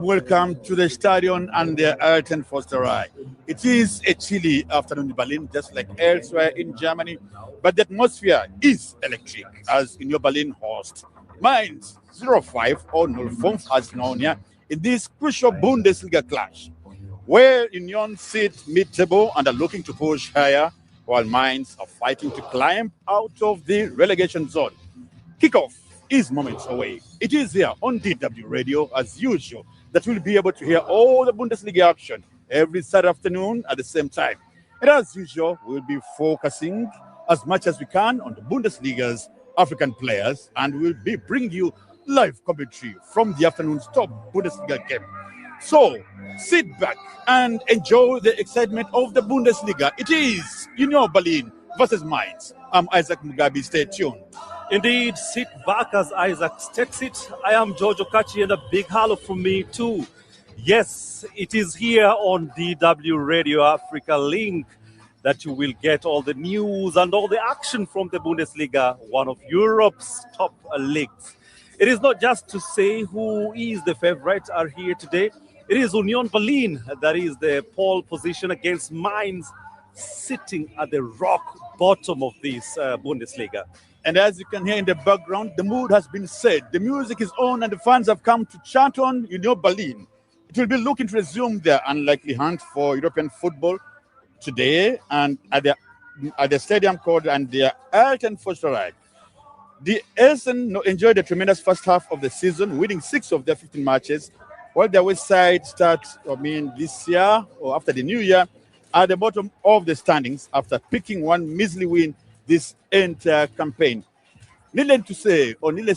Welcome to the Stadion and the Alten Forsterei. It is a chilly afternoon in Berlin, just like elsewhere in Germany, but the atmosphere is electric as in your Berlin host. Mainz 05 or 05 as known here in this crucial Bundesliga clash, where Union sit mid-table and are looking to push higher, while Mainz are fighting to climb out of the relegation zone. Kickoff is moments away. It is here on DW Radio, as usual, that we'll be able to hear all the Bundesliga action every Saturday afternoon at the same time. And as usual, we'll be focusing as much as we can on the Bundesliga's African players, and we'll be bringing you live commentary from the afternoon's top Bundesliga game. So sit back and enjoy the excitement of the Bundesliga. It is Union Berlin versus Mainz. I'm Isaac Mugabe. Stay tuned. Indeed, sit back as Isaac takes it. I am George Okachi, and a big hello from me too. Yes, it is here on DW Radio Africa Link that you will get all the news and all the action from the Bundesliga, one of Europe's top leagues. It is not just to say who is the favorite are here today. It is Union Berlin that is the pole position against Mainz, sitting at the rock bottom of this Bundesliga. And as you can hear in the background, the mood has been set. The music is on and the fans have come to chant on Union Berlin. It will be looking to resume their unlikely hunt for European football today and at the stadium called and the Alten Forsterei. The Eisernen enjoyed a tremendous first half of the season, winning 6 of their 15 matches, while their West Side this year or after the new year at the bottom of the standings after picking one measly win this entire campaign. Needless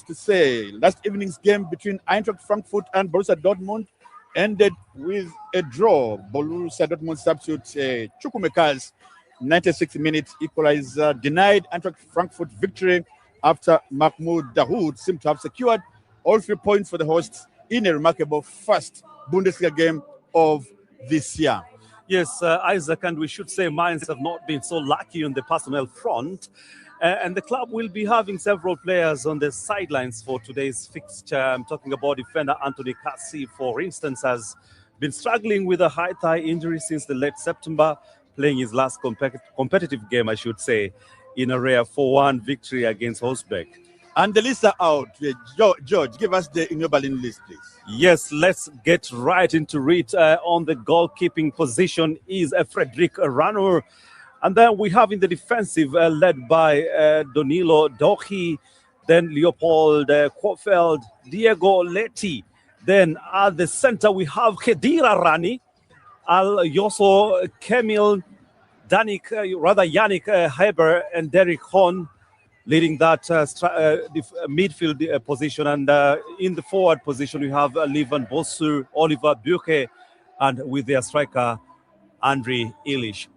to say, last evening's game between Eintracht Frankfurt and Borussia Dortmund ended with a draw. Borussia Dortmund substitute Chukwuemeka's 96-minute equalizer denied Eintracht Frankfurt victory after Mahmoud Dahoud seemed to have secured all 3 points for the hosts in a remarkable first Bundesliga game of this year. Yes, Isaac, and we should say Mainz have not been so lucky on the personnel front. And the club will be having several players on the sidelines for today's fixture. I'm talking about defender Anthony Cassi, for instance, has been struggling with a high thigh injury since the late September, playing his last competitive game, I should say, in a rare 4-1 victory against Wolfsburg. And the lists are out. George, give us the Union Berlin list, please. Yes, let's get right into it. On the goalkeeping position is Frederick Ranur. And then we have in the defensive led by Danilo Dohi, then Leopold Kofeld, Diego Leti. Then at the center we have Khedira Rani, Al Yoso Kemil, Yannick Heber, and Derek Hon, leading that midfield position. And in the forward position, we have Livan Bosu, Oliver Buche, and with their striker, Andre Ilish.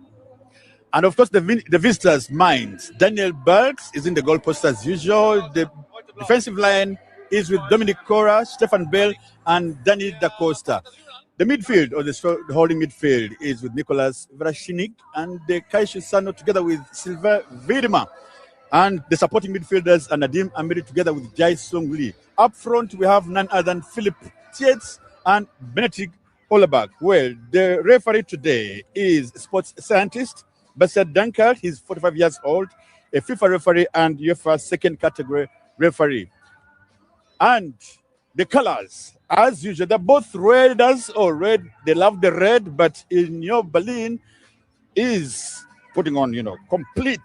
And of course, the visitors' minds. Daniel Bergs is in the goalpost as usual. The defensive line is with Dominic Cora, Stefan Bell, and Danny Da Costa. The midfield, or the holding midfield, is with Nicolas Vrashinik and the Kaishu Sano together with Sylvain Wiedemann. And the supporting midfielders are Nadim Amiri together with Jai Sung Lee. Up front, we have none other than Philip Tietz and Benedict Olabak. Well, the referee today is sports scientist Bassett Dankert. He's 45 years old, a FIFA referee and UEFA second category referee. And the colors, as usual, they're both red. They love the red, but Union Berlin is putting on, complete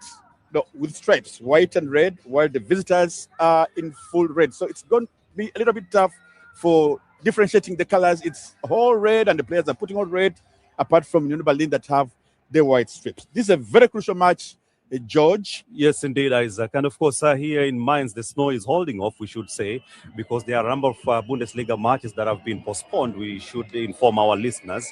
with stripes, white and red, while the visitors are in full red. So it's going to be a little bit tough for differentiating the colors. It's all red, and the players are putting on red, apart from Union Berlin that have the white strips. This is a very crucial match, George. Yes, indeed, Isaac. And of course, here in Mainz, the snow is holding off, we should say, because there are a number of Bundesliga matches that have been postponed. We should inform our listeners.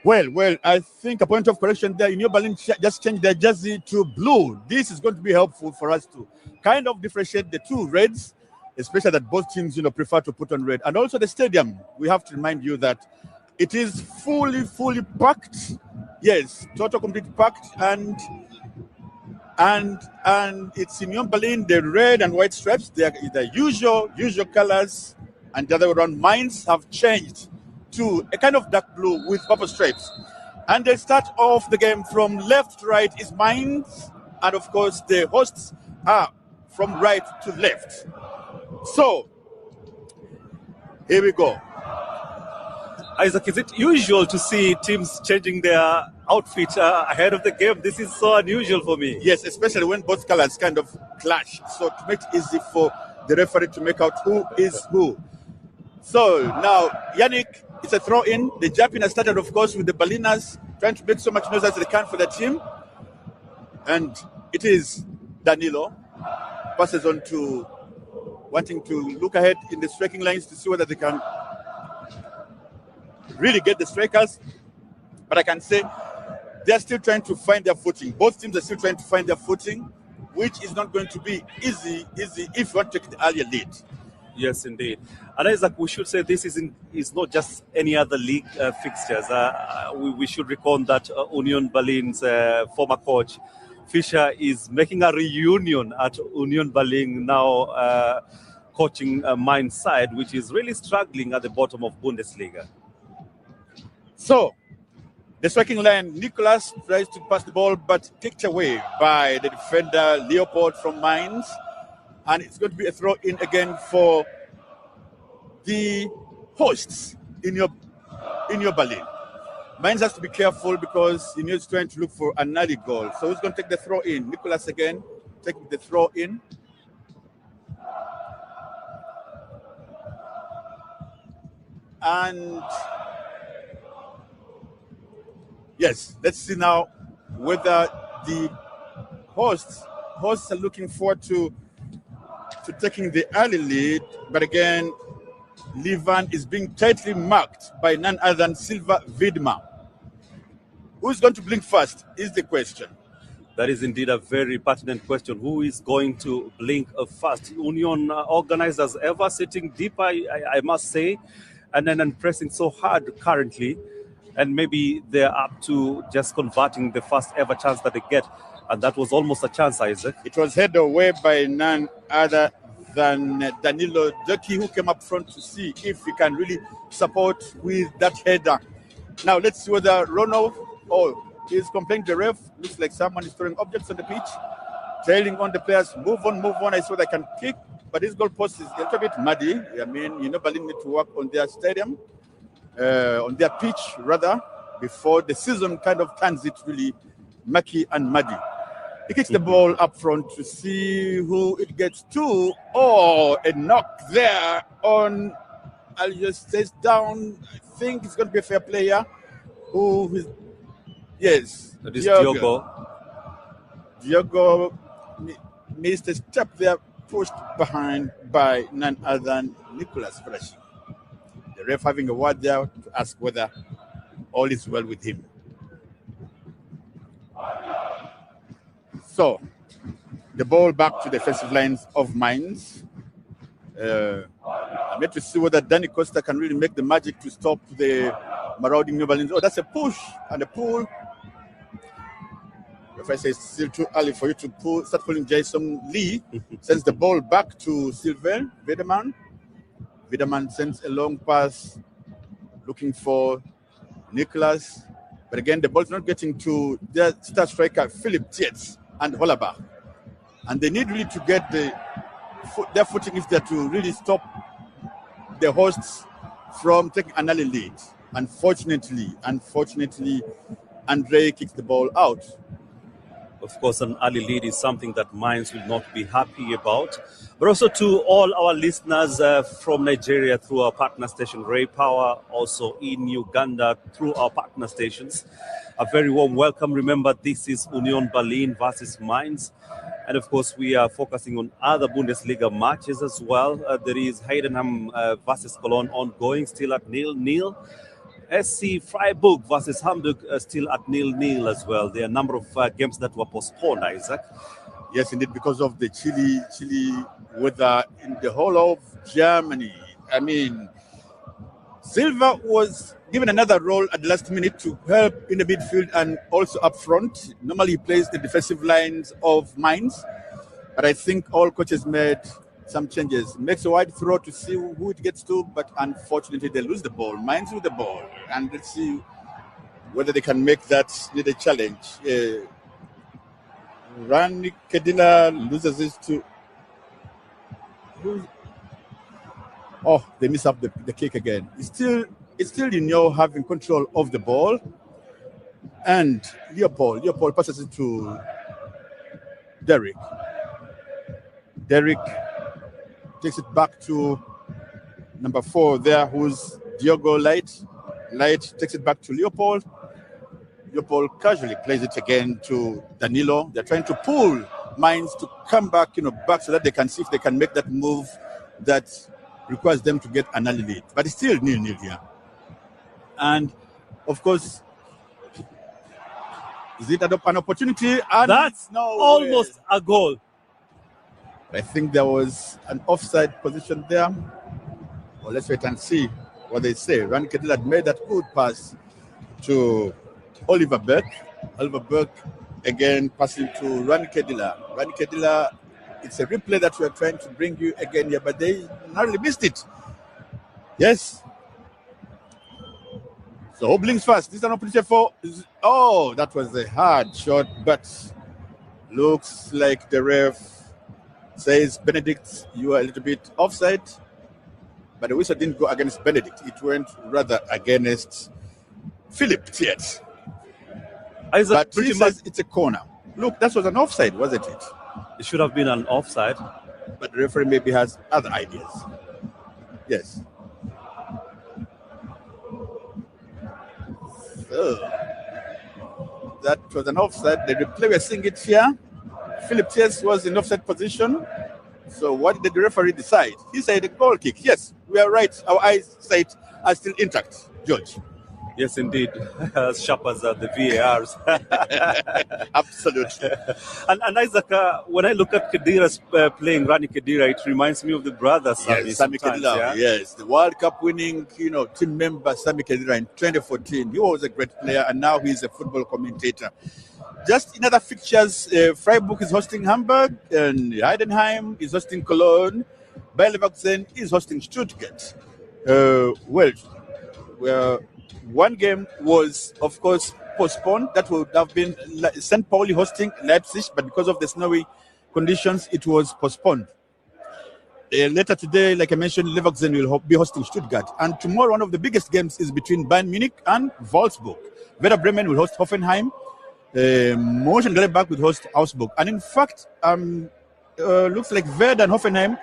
Well, I think a point of correction there. Union Berlin just changed their jersey to blue. This is going to be helpful for us to kind of differentiate the two reds, especially that both teams, prefer to put on red. And also the stadium, we have to remind you that it is fully packed. Yes, total complete packed, and it's in Union Berlin, the red and white stripes. They are the usual colors, and the other way around, Mainz have changed to a kind of dark blue with purple stripes. And they start off the game from left to right is Mainz, and of course the hosts are from right to left. So, here we go. Isaac, is it usual to see teams changing their outfit ahead of the game? This is so unusual for me. Yes, especially when both colors kind of clash. So to make it easy for the referee to make out who is who. So now, Yannick, it's a throw-in. The jumping has started, of course, with the Berliners trying to make so much noise as they can for the team. And it is Danilo. Passes on to wanting to look ahead in the striking lines to see whether they can really get the strikers. But I can say they're still trying to find their footing. Both teams are still trying to find their footing, which is not going to be easy if you want to take the earlier lead. Yes, indeed. And Isaac, we should say this is not just any other league fixtures. We should recall that Union Berlin's former coach, Fischer, is making a reunion at Union Berlin now, coaching Mainz side, which is really struggling at the bottom of Bundesliga. So, the striking line, Nicolas tries to pass the ball, but kicked away by the defender Leopold from Mainz. And it's going to be a throw-in again for the hosts in your Berlin. Mainz has to be careful because he is trying to look for an early goal. So who's going to take the throw-in? Nicolas again, taking the throw-in. And yes, let's see now whether the hosts are looking forward to taking the early lead. But again, Levan is being tightly marked by none other than Silva Widmer. Who's going to blink first is the question. That is indeed a very pertinent question. Who is going to blink first? Union organizers ever sitting deep, I must say, and then pressing so hard currently. And maybe they're up to just converting the first ever chance that they get. And that was almost a chance, Isaac. It was headed away by none other than Danilo Ducky, who came up front to see if he can really support with that header. Now let's see whether Ronald is complaining to the ref. Looks like someone is throwing objects on the pitch, trailing on the players. Move on. I saw they can kick, but this goalpost is a little bit muddy. I mean, Berlin need to work on their stadium, on their pitch rather, before the season kind of turns it really mucky and muddy. He kicks the ball up front to see who it gets to. Oh, a knock there on Alges down. I think it's going to be a fair player. Yes. That is Diogo. Diogo missed a step there, pushed behind by none other than Nicolas Fresh. The ref having a word there to ask whether all is well with him. So, the ball back to the defensive lines of Mainz. I'm yet to see whether Danny Costa can really make the magic to stop the marauding New Berlin. Oh, that's a push and a pull. If I say it's still too early for you to start pulling Jason Lee, sends the ball back to Sylvain Wiedemann. Wiedemann sends a long pass looking for Nicolas. But again, the ball's not getting to their star striker, Philip Tietz and Hollerbach. And they need really to get their footing if they're to really stop the hosts from taking an early lead. Unfortunately, Andre kicks the ball out. Of course, an early lead is something that Mainz will not be happy about. But also to all our listeners from Nigeria through our partner station, Ray Power, also in Uganda through our partner stations, a very warm welcome. Remember, this is Union Berlin versus Mainz. And of course, we are focusing on other Bundesliga matches as well. There is Heidenheim versus Cologne ongoing, still at 0-0. SC Freiburg versus Hamburg still at 0-0 as well. There are a number of games that were postponed, Isaac. Yes, indeed, because of the chilly weather in the whole of Germany. I mean, Silva was given another role at the last minute to help in the midfield and also up front. Normally he plays the defensive lines of Mainz, but I think all coaches made some changes. Makes a wide throw to see who it gets to, but unfortunately they lose the ball. Mainz with the ball, and let's see whether they can make that needed challenge. Rani Kedila loses this to. Oh, they miss up the kick again. It's still having control of the ball, and Leopold passes it to Derek. Derek takes it back to number 4 there, who's Diogo Light. Light takes it back to Leopold. Leopold casually plays it again to Danilo. They're trying to pull Mainz to come back, back so that they can see if they can make that move that requires them to get an early lead. But it's still 0-0 here. And, of course, is it an opportunity? And that's almost a goal. I think there was an offside position there. Well, let's wait and see what they say. Rani Kedila had made that good pass to Oliver Burke. Oliver Burke again passing to Rani Kedila. Rani Kedila, it's a replay that we are trying to bring you again here, but they narrowly missed it. Yes. So Oblings first. This is an opportunity for. Oh, that was a hard shot, but looks like the ref says, Benedict, you are a little bit offside. But the whistle didn't go against Benedict. It went rather against Philip Tietz. But he says it's a corner. Look, that was an offside, wasn't it? It should have been an offside. But the referee maybe has other ideas. Yes. So, that was an offside. The replay, we're seeing it here. Philip Tietz was in offside position. So what did the referee decide? He said a goal kick. Yes, we are right. Our eyesight are still intact, George. Yes, indeed. As sharp as the VARs. Absolutely. And Isaac, when I look at Khedira's playing Rani Khedira, it reminds me of the brother Sami. Yes, Sami Khedira. Yeah? Yes, the World Cup winning, team member Sami Khedira in 2014. He was a great player, and now he's a football commentator. Just in other fixtures, Freiburg is hosting Hamburg, and Heidenheim is hosting Cologne. Bayer Leverkusen is hosting Stuttgart. One game was, of course, postponed. That would have been St. Pauli hosting Leipzig, but because of the snowy conditions, it was postponed. Later today, like I mentioned, Leverkusen will be hosting Stuttgart. And tomorrow, one of the biggest games is between Bayern Munich and Wolfsburg. Werder Bremen will host Hoffenheim. Mönchengladbach will host Augsburg. And in fact, looks like Werder and Hoffenheim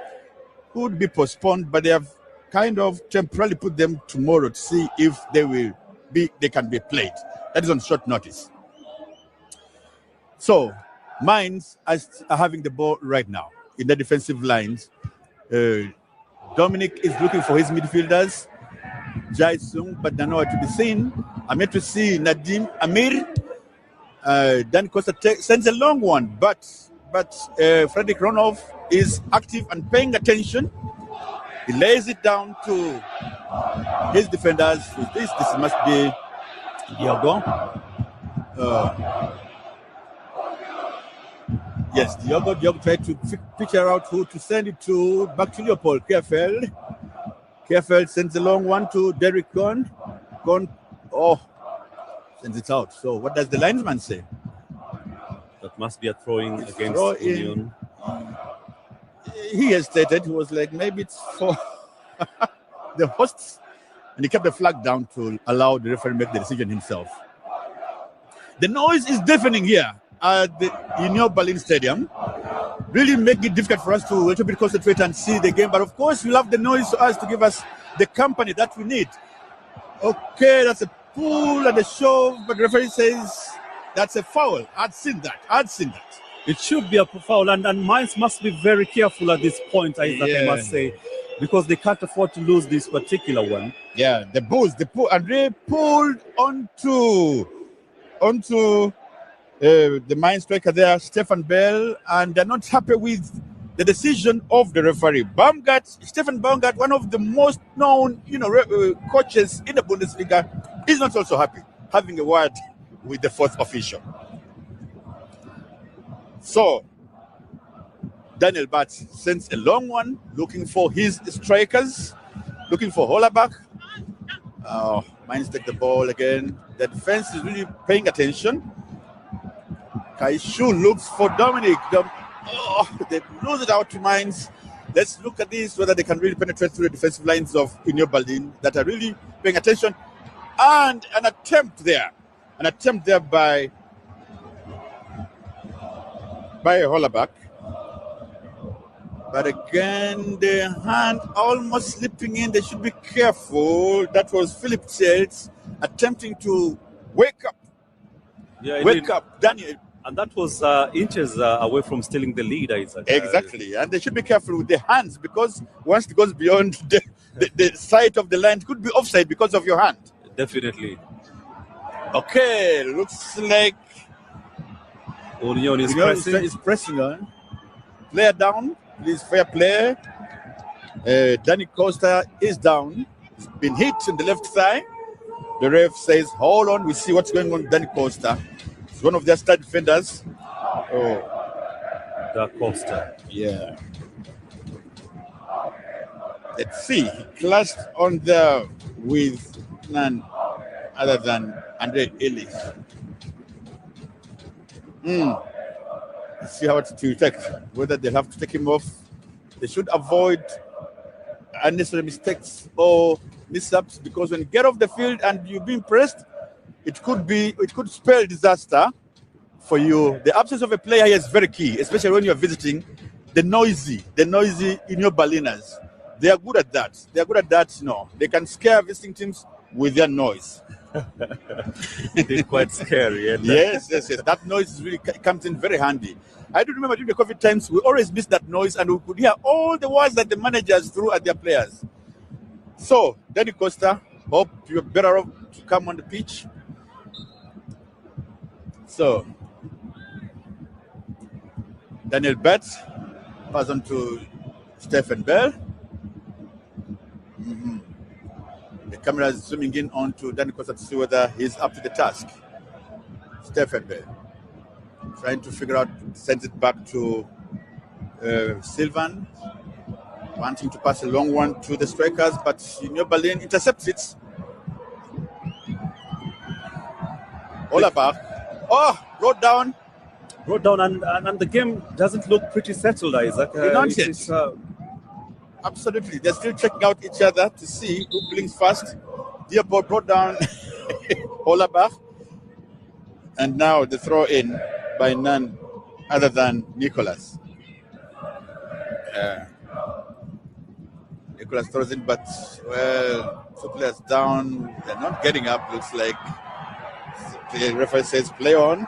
could be postponed, but they have kind of temporarily put them tomorrow to see if they can be played. That is on short notice. So, Mainz are having the ball right now in the defensive lines. Dominic is looking for his midfielders. Jai Sung, but they're nowhere to be seen. I'm yet to see Nadim Amir. Dan Costa sends a long one, but Fredrik Ronov is active and paying attention. He lays it down to his defenders. This must be Diogo. Yes, Diogo tried to picture out who to send it to. Back to Leopold. Kerfeld sends a long one to Derek Kohn. Sends it out. So what does the linesman say? That must be a throwing against Union. He hesitated. He was like, maybe it's for the hosts. And he kept the flag down to allow the referee to make the decision himself. The noise is deafening here at the Union Berlin Stadium. Really make it difficult for us to a little bit concentrate and see the game. But of course, we'll have the noise so as to give us the company that we need. Okay, that's a pull and a shove, but the referee says that's a foul. I'd seen that. It should be a foul, and Mainz must be very careful at this point, I must say, because they can't afford to lose this particular one. Yeah, the Bulls, and they pulled onto the Mainz striker there, Stefan Bell, and they're not happy with the decision of the referee. Stefan Baumgart, one of the most known, coaches in the Bundesliga, is not also happy having a word with the fourth official. So, Daniel Batz sends a long one, looking for his strikers, looking for Hollerbach. Mainz take the ball again. The defense is really paying attention. Kaishu looks for Dominic. They lose it out to Mainz. Let's look at this, whether they can really penetrate through the defensive lines of Union Berlin that are really paying attention. And an attempt there by Hollerbach. But again, the hand almost slipping in. They should be careful. That was Philip Chels attempting to wake up Daniel. And that was inches away from stealing the lead, Isaac. Exactly. And they should be careful with the hands, because once it goes beyond the sight of the line, it could be offside because of your hand. Definitely. Okay, looks like Union is pressing on. Player down. Please, fair play. Danny Costa is down. He's been hit in the left thigh. The ref says, hold on, we see what's going on with Danny Costa. It's one of their star defenders. Da Costa. Yeah. Let's see. He clashed on there with none other than Andre Ellis. Let's see how it's to take. Whether they'll have to take him off. They should avoid unnecessary mistakes or mishaps, because when you get off the field and you're being pressed, it could spell disaster for you. The absence of a player here is very key, especially when you're visiting the noisy Union Berliners. They are good at that. They can scare visiting teams with their noise. It's quite scary. Yes. That noise really comes in very handy. I do remember during the COVID times, we always missed that noise, and we could hear all the words that the managers threw at their players. So, Danny Costa, hope you're better off to come on the pitch. So, Daniel Batz pass on to Stephen Bell. The camera is zooming in onto Danny Costa to see whether he's up to the task. Stephen Bell trying to figure out, sends it back to Sylvan, wanting to pass a long one to the strikers, but Union Berlin intercepts it. Hollerbach. Brought down, and the game doesn't look pretty settled, Isaac. Not yet. Absolutely. They're still checking out each other to see who blinks fast. Dearborn brought down Hollerbach. And now the throw in by none other than Nicholas. Nicholas throws in, but, two players down. They're not getting up, looks like. The referee says play on.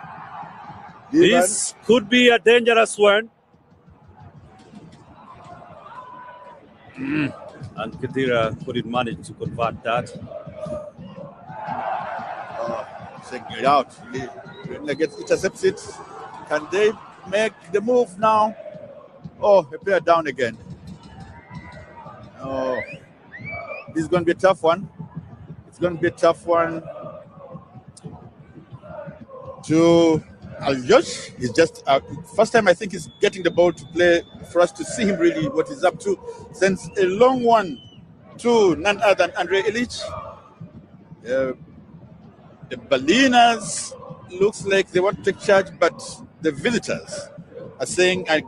This could be a dangerous one. And Khedira couldn't manage to convert that. Checking it out. Gets intercepts it. Can they make the move now? A player down again. This is going to be a tough one. It's going to be a tough one to Aljosh. He's just first time I think he's getting the ball to play for us to see him really what he's up to. Sends a long one to none other than Andre Illich. The Berliners looks like they want to take charge, but the visitors are saying are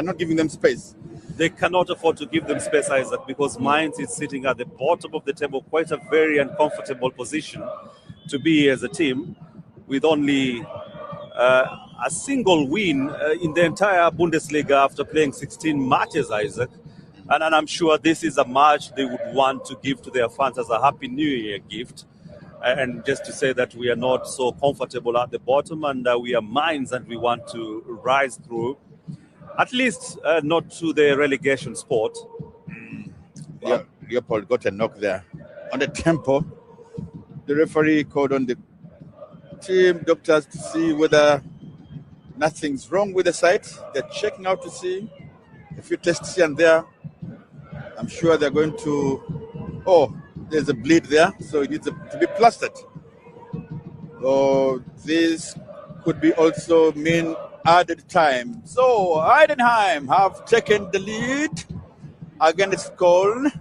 not giving them space. They cannot afford to give them space, Isaac, because Mainz is sitting at the bottom of the table, quite a very uncomfortable position to be as a team, with only a single win in the entire Bundesliga after playing 16 matches, Isaac. And I'm sure this is a match they would want to give to their fans as a Happy New Year gift. And just to say that we are not so comfortable at the bottom, and we are Mainz and we want to rise through, at least not to the relegation spot. Yeah, Leopold got a knock there on the tempo. The referee called on the team doctors to see whether nothing's wrong with the site. They're checking out to see a few tests here and there. I'm sure they're going to. There's a bleed there, so it needs to be plastered. This could be also mean added time. So Heidenheim have taken the lead against Köln,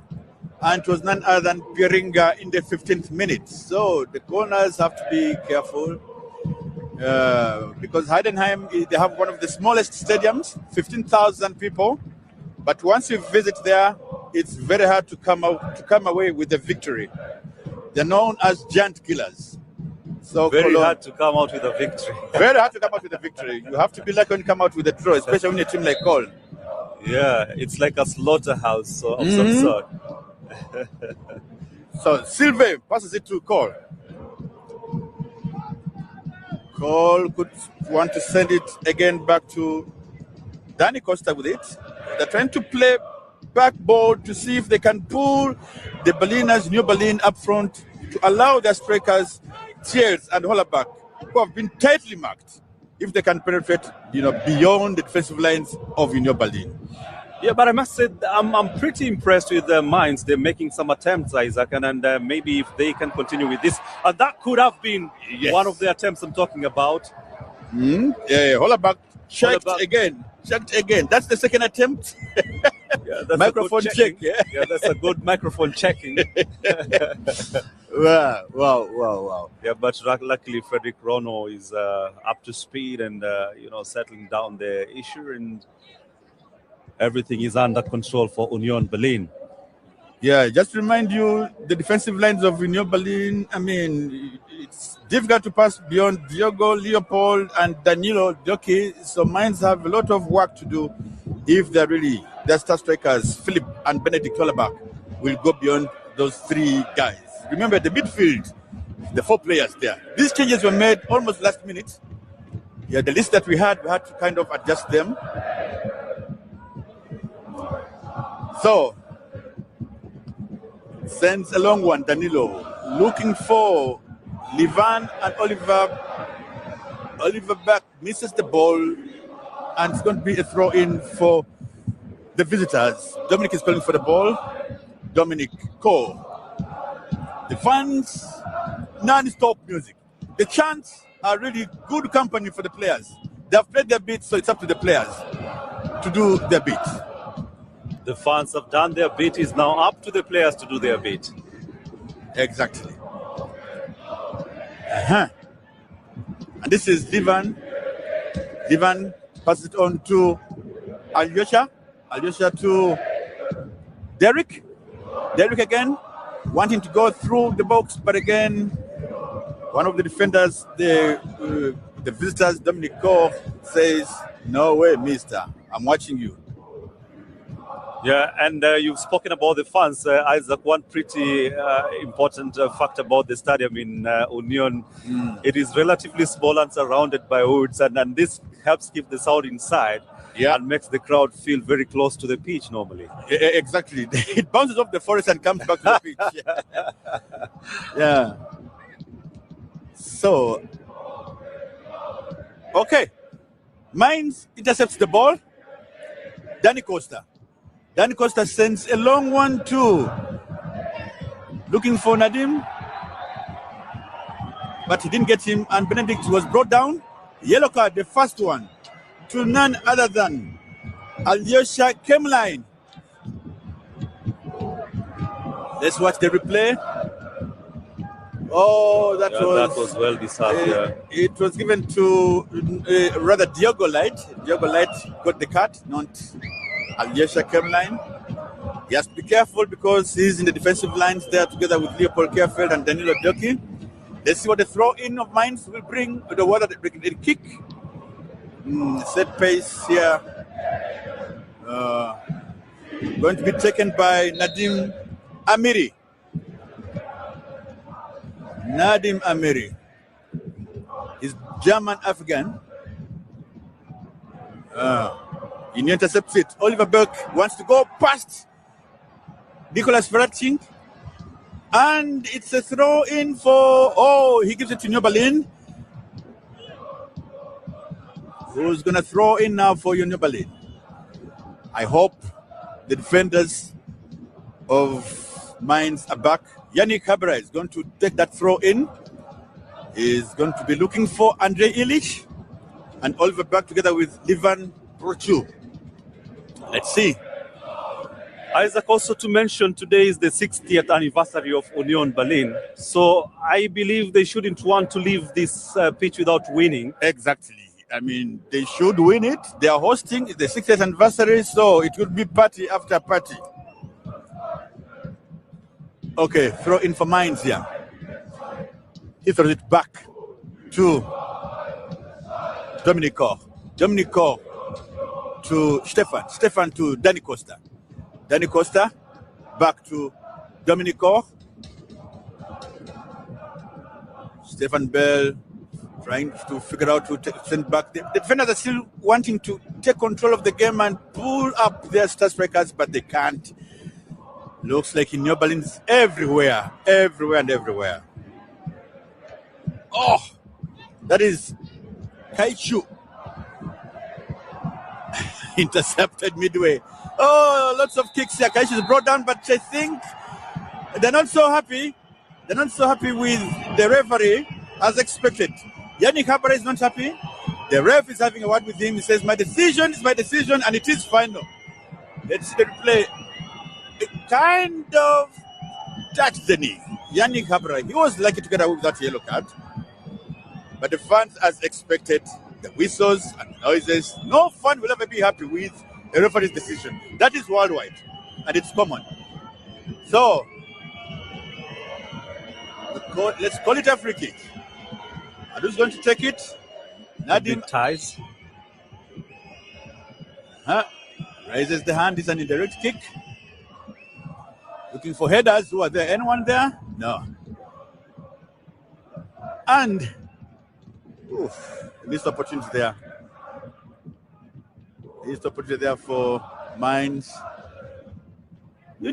and it was none other than Pieringa in the 15th minute. So the corners have to be careful because Heidenheim, they have one of the smallest stadiums, 15,000 people. But once you visit there, it's very hard to come away with a victory. They're known as giant killers. So very hard to come out with a victory. Very hard to come out with a victory. You have to be lucky when you come out with a draw, especially when you're a team like Köln. Yeah, it's like a slaughterhouse of some sort. So Silve passes it to Cole. Cole could want to send it again back to Danny Costa with it. They're trying to play back ball to see if they can pull the Berliners, New Berlin, up front to allow their strikers, Thiers and Hollerback, who have been tightly marked, if they can penetrate, beyond the defensive lines of Union Berlin. Yeah, but I must say I'm pretty impressed with the Mainz. They're making some attempts, Isaac, and maybe if they can continue with this, that could have been one of the attempts I'm talking about. Yeah, Hollerback checked again. That's the second attempt. Yeah, that's microphone check. Yeah, that's a good microphone checking. Wow. Yeah, but luckily Frederick Rono is up to speed and settling down the issue, and everything is under control for Union Berlin. Yeah, just to remind you, the defensive lines of Union Berlin, I mean, it's difficult to pass beyond Diogo, Leopold, and Danilo Doki. So Mainz have a lot of work to do if their star strikers, Philip and Benedict Hollerback, will go beyond those three guys. Remember, the midfield, the four players there. These changes were made almost last minute. Yeah, the list that we had to kind of adjust them. So, sends a long one, Danilo, looking for Livan and Oliver. Oliver back misses the ball, and it's going to be a throw-in for the visitors. Dominic is calling for the ball. Dominic Cole. The fans, non-stop music. The chants are really good company for the players. They have played their bit, so it's up to the players to do their bit. The fans have done their bit. It's now up to the players to do their bit. Exactly. And this is Livan. Livan passes it on to Alyosha. Alyosha to Derek. Derek again, wanting to go through the box, but again, one of the defenders, the visitors, Dominic Koch, says, "No way, mister. I'm watching you." Yeah, and you've spoken about the fans, Isaac. One pretty important fact about the stadium in Union, it is relatively small and surrounded by woods, and this helps keep the sound inside and makes the crowd feel very close to the pitch normally. Exactly. It bounces off the forest and comes back to the pitch. Yeah. So, okay. Mainz intercepts the ball. Danny Costa. Danny Costa sends a long one too. Looking for Nadim. But he didn't get him, and Benedict was brought down. Yellow card, the first one, to none other than Alyosha Kemline. Let's watch the replay. Oh, that was well deserved. It was given to rather Diogo Light. Diogo Light got the cut, not Alyosha Kemline. He has to be careful because he's in the defensive lines there together with Leopold Kerfeld and Danilo Doki. Let's see what the throw-in of Mainz will bring. The kick. Set pace here. Going to be taken by Nadim Amiri. Nadim Amiri. He's German-African. He intercepts it. Oliver Burke wants to go past Nicolas Verratti. And it's a throw-in for... he gives it to New Berlin. Who's going to throw in now for New Berlin? I hope the defenders of Mainz are back. Yannick Habra is going to take that throw in. He's going to be looking for Andrei Illich. and Oliver back together with Livan Brochu. Let's see. Isaac, also to mention, today is the 60th anniversary of Union Berlin. So I believe they shouldn't want to leave this pitch without winning. Exactly. I mean, they should win it. They are hosting the 60th anniversary, so it would be party after party. Okay, throw in for Mainz here. He throws it back to Dominic Koch. Dominic Koch to Stefan. Stefan to Danny Costa. Danny Costa back to Dominic Koch. Stefan Bell trying to figure out who to send back. The defenders are still wanting to take control of the game and pull up their star strikers, but they can't. Looks like Union Berlin's everywhere. Oh, that is Kaichu. Intercepted midway. Oh, lots of kicks here. Kaichu is brought down, but I think they're not so happy. They're not so happy with the referee as expected. Yannick Habara is not happy. The ref is having a word with him. He says, my decision is my decision, and it is final. Let's see the replay. It kind of touched the knee. Yannick Habara, he was lucky to get away with that yellow card. But the fans, as expected, the whistles and noises, no fan will ever be happy with a referee's decision. That is worldwide, and it's common. So, let's call it a free kick. And who's going to take it? Nadim ties. Raises the hand. It's an indirect kick. Looking for headers. Who are there? Anyone there? No. And missed opportunity there. Missed opportunity there for Mainz. They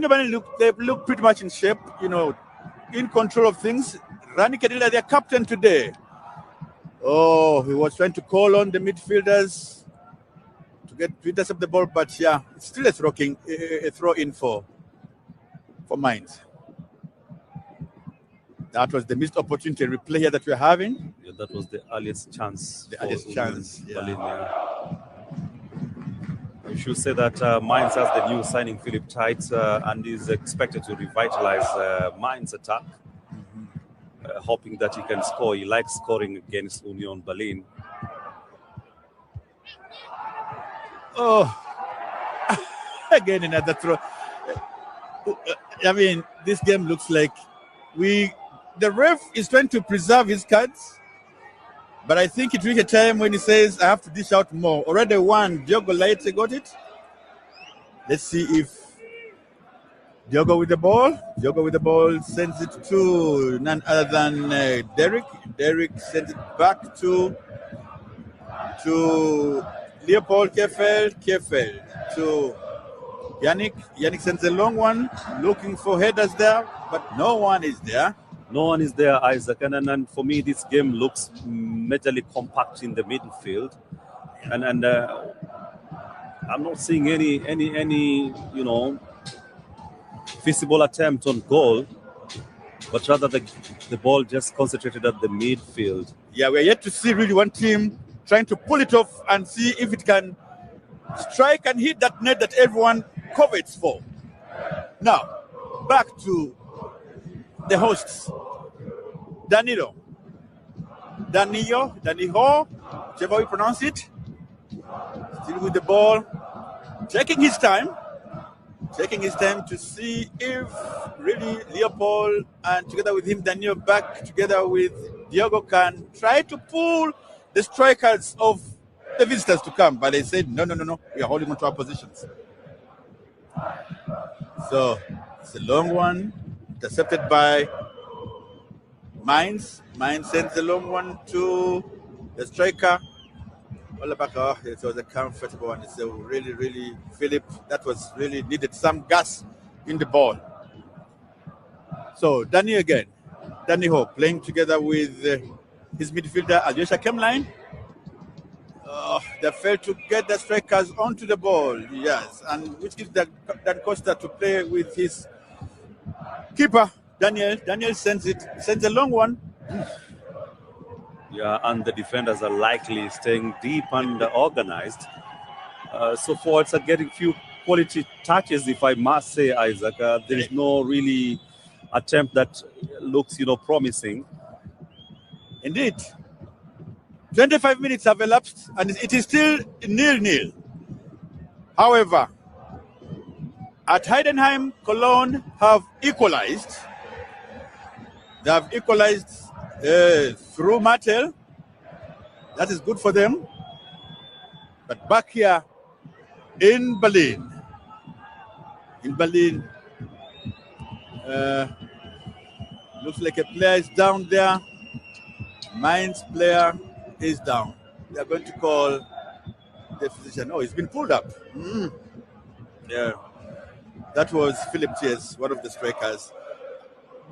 look pretty much in shape, in control of things. Rani Kedila, their captain today. Oh, he was trying to call on the midfielders to intercept the ball, but yeah, it's still a throw in for Mainz. That was the missed opportunity replay here that we're having. Yeah, that was the earliest chance. The earliest chance. Berlin, I should say that Mainz has the new signing Philipp Teit and is expected to revitalize Mainz attack. Hoping that he can score. He likes scoring against Union Berlin. Oh, again another throw. I mean, this game looks like the ref is trying to preserve his cards, but I think it reached a time when he says, I have to dish out more. Already one, Diogo Leite got it. Let's see if Diogo with the ball. Diogo with the ball sends it to none other than Derek. Derek sends it back to Leopold Kefeld. Kefeld to Yannick. Yannick sends a long one, looking for headers there, but no one is there. No one is there, Isaac. And for me, this game looks majorly compact in the midfield. And I'm not seeing any visible attempt on goal, but rather the ball just concentrated at the midfield. Yeah, we're yet to see really one team trying to pull it off and see if it can strike and hit that net that everyone covets for. Now, back to the hosts. Danilo, whichever we pronounce it, still with the ball, taking his time to see if really Leopold and together with him Daniel back together with Diogo can try to pull the strikers of the visitors to come, but they said no, we are holding on to our positions. So it's a long one, intercepted by Mainz. Mainz sends the long one to the striker. It was a comfortable one. It's a really, Philip, that was really needed some gas in the ball. So Danny again. Danny Ho playing together with his midfielder Alyosha Kemline. They failed to get the strikers onto the ball. Yes, and which gives Dan Costa to play with his keeper, Daniel. Daniel sends a long one. Yeah, and the defenders are likely staying deep and organized. So forwards are getting few quality touches, if I must say, Isaac. There is no really attempt that looks, promising. Indeed. 25 minutes have elapsed and it is still 0-0. However, at Heidenheim, Cologne have equalized. They have equalized through Martel. That is good for them. But back here in Berlin, looks like a player is down there. Mainz player is down. They are going to call the physician. Oh, he's been pulled up. Yeah, that was Philip Thiers, one of the strikers.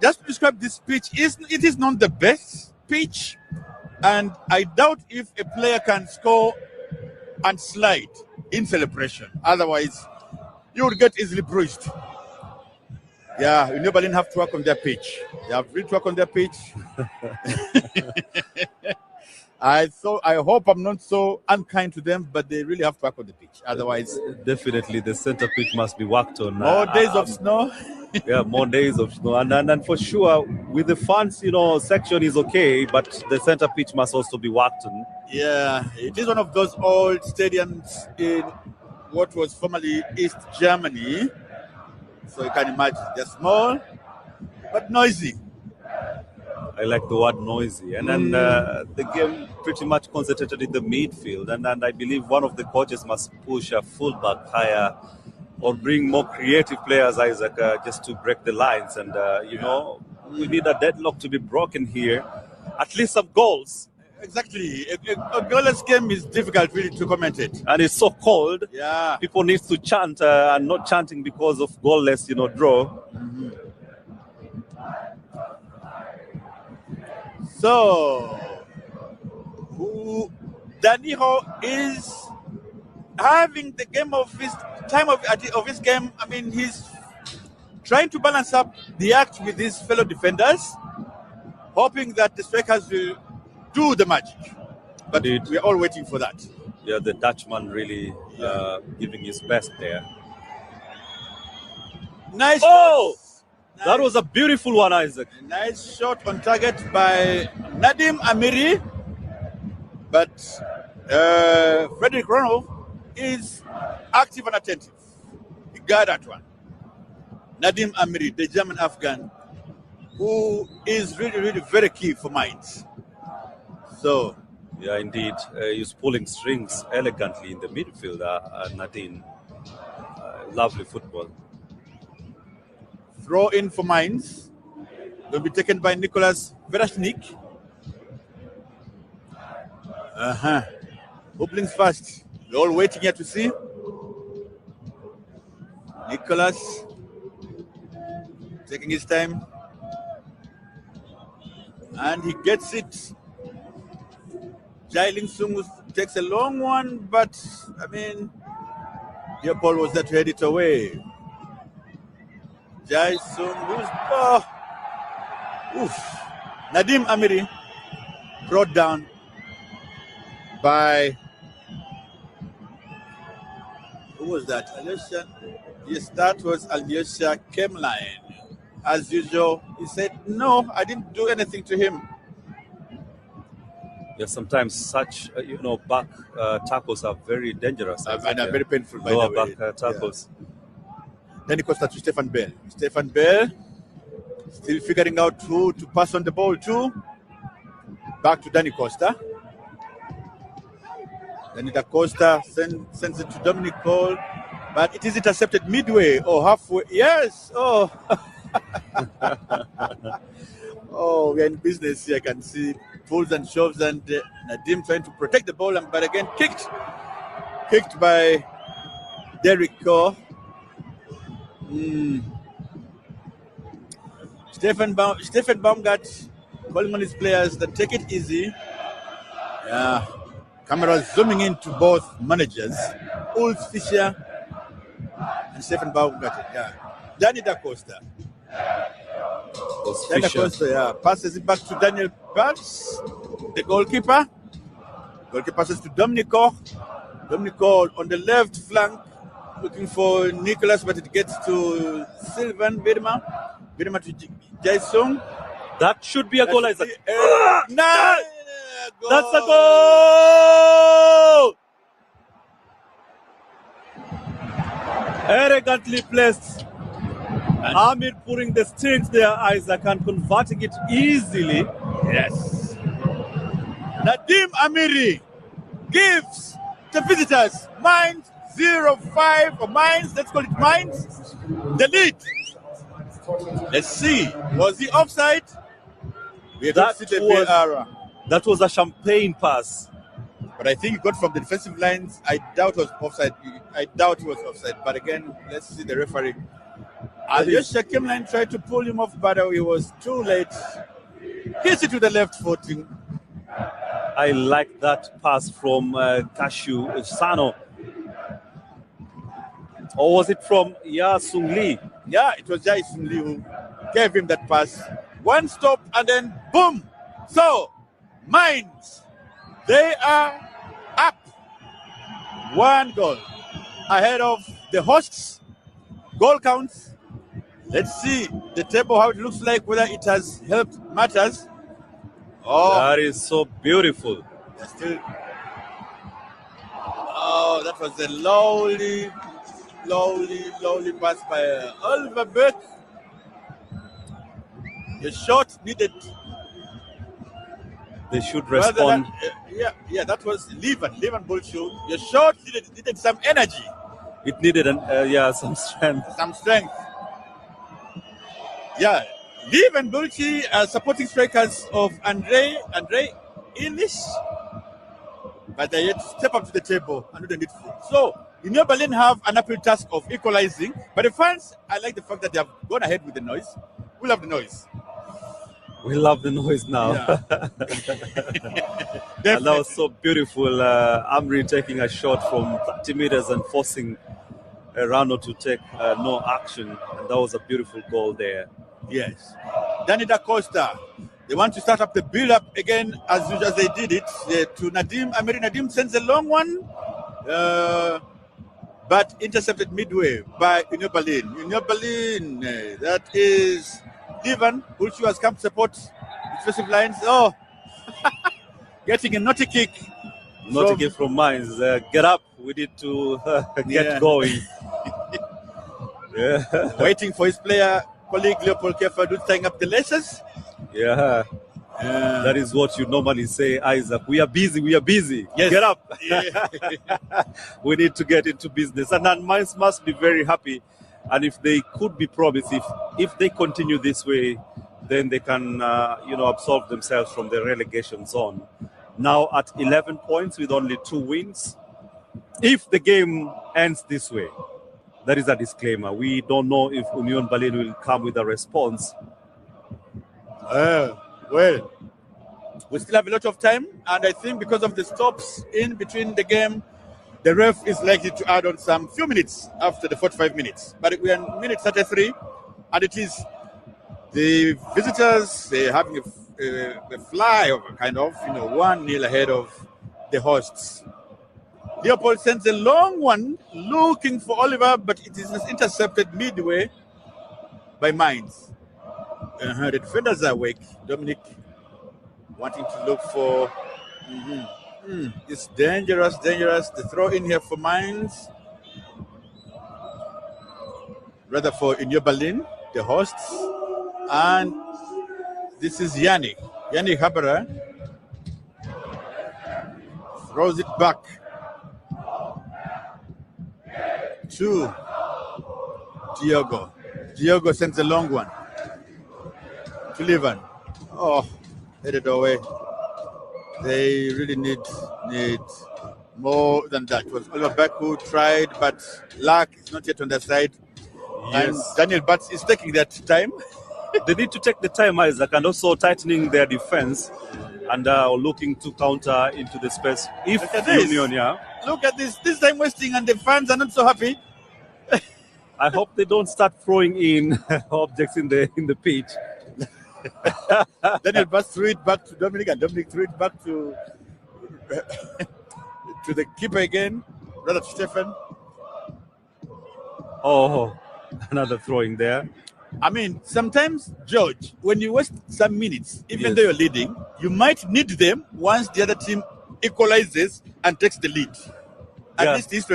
Just to describe this pitch, it is not the best pitch, and I doubt if a player can score and slide in celebration. Otherwise, you would get easily bruised. Yeah, Union Berlin have to work on their pitch. They have really to work on their pitch. I hope I'm not so unkind to them, but they really have to work on the pitch. Otherwise, definitely the center pitch must be worked on. More days of snow. Yeah, more days of snow, and for sure with the fans, section is okay, but the center pitch must also be worked on. Yeah, it is one of those old stadiums in what was formerly East Germany. So you can imagine they're small but noisy. I like the word noisy. And then the game pretty much concentrated in the midfield. And I believe one of the coaches must push a fullback higher or bring more creative players, Isaac, just to break the lines. And, we need a deadlock to be broken here. At least some goals. Exactly. A goalless game is difficult really to commentate. And it's so cold. Yeah. People need to chant and not chanting because of goalless, draw. Mm-hmm. So, Daniho is having the game of his time of his game. I mean, he's trying to balance up the act with his fellow defenders, hoping that the strikers will do the magic. But we're all waiting for that. Yeah, the Dutchman really giving his best there. Nice. Oh! Nice. That was a beautiful one, Isaac. A nice shot on target by Nadim Amiri. But Frederick Ronov is active and attentive. He got that one. Nadim Amiri, the German Afghan, who is really, really very key for Mainz. So, yeah, indeed. He's pulling strings elegantly in the midfield, Nadim. Lovely football. Throw in for Mainz. Will be taken by Nicholas Verashnik. Who blinks first? We're all waiting here to see. Nicholas taking his time. And he gets it. Jai Ling Sung takes a long one, but I mean, Paul was there to head it away. Jai Sung, Nadim Amiri brought down by, who was that? Alyosha? Yes, that was Alyosha Kemline. As usual, he said, no, I didn't do anything to him. Yeah, sometimes such, back tackles are very dangerous. And are very painful, by lower the way. back tackles. Yeah. Then it goes to Stefan Bell. Stefan Bell still figuring out who to pass on the ball to. Back to Danny Costa. Danny Da Costa sends it to Dominic Cole, but it is intercepted midway or halfway. Yes. Oh. Oh, we're in business here. I can see pulls and shoves, and Nadim trying to protect the ball, but again kicked by Derek Cole. Stefan Baumgart calling on his players that take it easy. Yeah. Cameras zooming into both managers, Ulf Fischer and Stefan Baumgart. Yeah. Danny Da Costa. Then of course, passes it back to Daniel Bergs, the goalkeeper. Goalkeeper passes to Dominico. Dominico on the left flank, looking for Nicholas, but it gets to Sylvan Birma. Birma to Jason. That should be a goal, Isaac. No! That's a goal! Elegantly placed. Hamid putting the strings there, Isaac, and converting it easily. Yes. Nadim Amiri gives the visitors Mainz 0-5, or Mainz, let's call it Mainz, the lead. Let's see. Was he offside? We have to see the VAR. That was a champagne pass. But I think it got from the defensive lines. I doubt it was offside. I doubt it was offside. But again, let's see the referee. Alyosha Kimline tried to pull him off, but he was too late. Hits it to the left foot. I like that pass from Kashu Sano. Or was it from Ya Sung Lee? Yeah, it was Ya Sung Lee who gave him that pass. One stop and then boom. So, Mainz, they are up 1 goal ahead of the hosts. Goal counts. Let's see the table, how it looks like, whether it has helped matters. Oh, that is so beautiful. Still. Oh, that was a lovely pass by Oliver Beck. The shot needed. They should respond. That was Levan Bulshu. Your shot needed some energy. It needed some strength. Some strength. Yeah, Levan Bulchi are supporting strikers of Andre English, but they yet to step up to the table and do the needful. So, Union Berlin have an uphill task of equalizing, but the fans, I like the fact that they have gone ahead with the noise. We love the noise. We love the noise now. Yeah. And that was so beautiful. Amri taking a shot from 30 meters and forcing Rano to take no action. And that was a beautiful goal there. Yes. Danny Da Costa. They want to start up the build-up again as usual as they did it to Nadim. Amiri Nadim sends a long one, but intercepted midway by Union Berlin. Union Berlin, that is Levan, who has come to support defensive lines. Oh, getting a naughty kick. Naughty kick from Mainz. Get up. We need to get going. Waiting for his player colleague Leopold Keffer to tying up the laces. Yeah. That is what you normally say, Isaac. We are busy. Yes. Get up. Yeah. We need to get into business. And then Mainz must be very happy. And if they could be promised, if they continue this way, then they can, absolve themselves from the relegation zone. Now at 11 points with only 2 wins. If the game ends this way, that is a disclaimer. We don't know if Union Berlin will come with a response. Well, we still have a lot of time, and I think because of the stops in between the game, the ref is likely to add on some few minutes after the 45 minutes. But we are in minute 33, and it is the visitors having a flyover, kind of, 1-0 ahead of the hosts. Leopold sends a long one looking for Oliver, but it is intercepted midway by Mainz. The defenders are awake. Dominic wanting to look for. It's dangerous. The throw in here for Mainz. Rather for Union Berlin, the hosts. And this is Yannick Haberer. Throws it back to Diogo. Diogo sends a long one to Levan. Oh, headed away. They really need more than that. It was Oliver Beck who tried, but luck is not yet on their side. Yes. And Daniel Batz is taking that time. They need to take the time, Isaac, and also tightening their defense and looking to counter into the space. If Union, Look at this time wasting, and the fans are not so happy. I hope they don't start throwing in objects in the pitch. Daniel Bass threw it back to Dominic, and Dominic threw it back to to the keeper again, rather to Stefan. Oh, another throwing there. I mean, sometimes, George, when you waste some minutes, even Yes. though you're leading, you might need them once the other team equalizes and takes the lead. At Yeah. least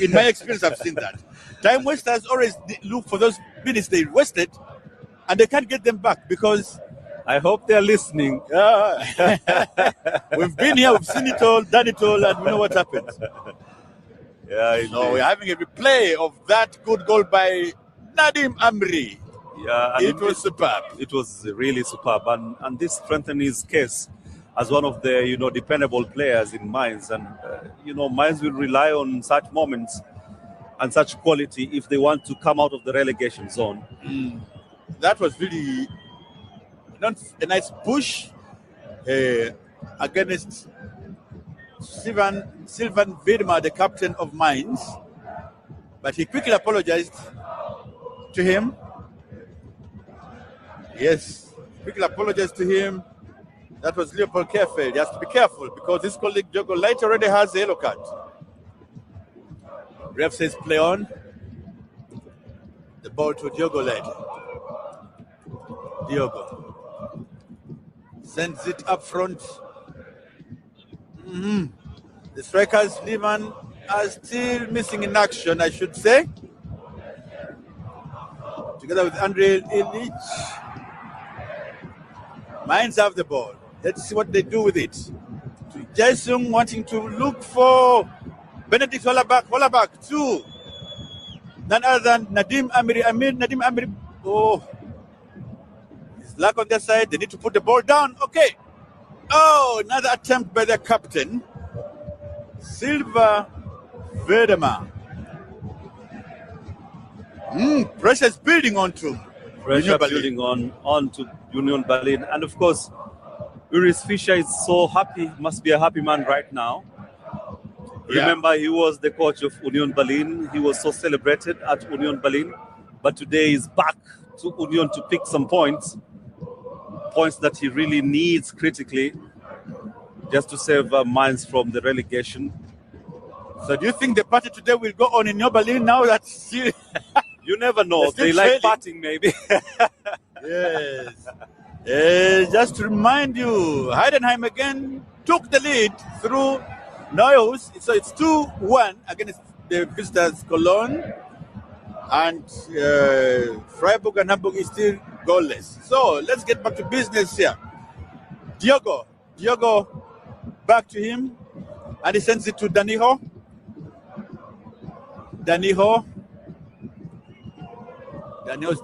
in my experience, I've seen that. Time wasters always look for those minutes they wasted, and they can't get them back because I hope they're listening. we've been here, we've seen it all, done it all, and we know what happens. Yeah, So we're having a replay of that good goal by Nadim Amri. yeah, and It was superb. It was really superb, and this strengthened his case as one of the dependable players in Mainz, and Mainz will rely on such moments and such quality if they want to come out of the relegation zone. That was really not a nice push against Sylvan Widmer, the captain of Mainz, but he quickly apologized to him. Yes, quickly apologized to him. That was Leopold Kerfeld. He has to be careful because his colleague Diogo Light already has a yellow card. Ref says play on. The ball to Diogo Light. Diogo sends it up front. The strikers, Lehmann, are still missing in action, I should say. Together with Andrei Illich. Mainz have the ball. Let's see what they do with it. Jason wanting to look for Benedict Hollerbach to none other than Nadim Amiri. Nadim Amiri. Oh, his luck on their side. They need to put the ball down. Okay. Oh, another attempt by their captain, Silva Vedema. Pressure is building onto Pressure Union Berlin. building on to Union Berlin, and of course, Urs Fischer is so happy. Must be a happy man right now. Yeah. Remember, he was the coach of Union Berlin. He was so celebrated at Union Berlin, but today he's back to Union to pick some points that he really needs critically, just to save Mainz from the relegation. So do you think the party today will go on in Union Berlin now that You never know. They're They still like trailing. partying, maybe. Yes. Just to remind you, Heidenheim again took the lead through Neuhaus. So it's 2-1 against the visitors Cologne. And Freiburg and Hamburg is still goalless. So let's get back to business here. Diogo back to him. And he sends it to Daniho. Daniho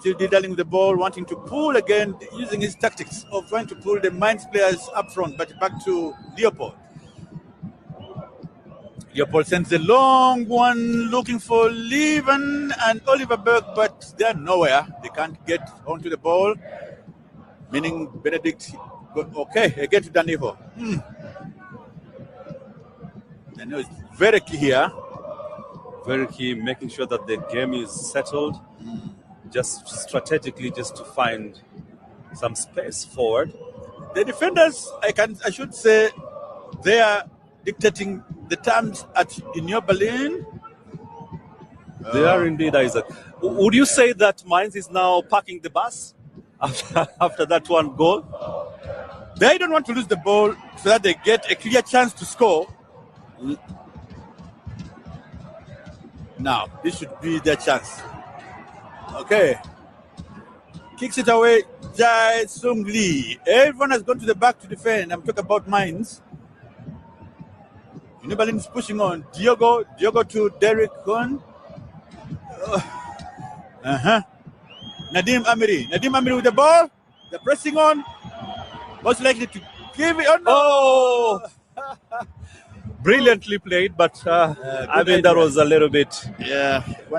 still dealing with the ball, wanting to pull again, using his tactics of trying to pull the Mainz players up front, but back to Leopold. Leopold sends a long one, looking for Leven and Oliver Berg, but they're nowhere. They can't get onto the ball, meaning Benedict. Okay, again to Daniho. Daniho is very key here. Very key, making sure that the game is settled. Just strategically, just to find some space forward. The defenders, I should say, they are dictating the terms at Union Berlin. They are indeed, Isaac. Would you say that Mainz is now parking the bus after that one goal? They don't want to lose the ball so that they get a clear chance to score. Now, this should be their chance. Okay. Kicks it away, Jai Sung Lee. Everyone has gone to the back to defend. I'm talking about Mainz. Union Berlin is pushing on. Diogo to Derek Kuhn. Nadim Amiri with the ball. They're pressing on. Most likely to give it. Oh, no! Brilliantly played, but I mean, that was a little bit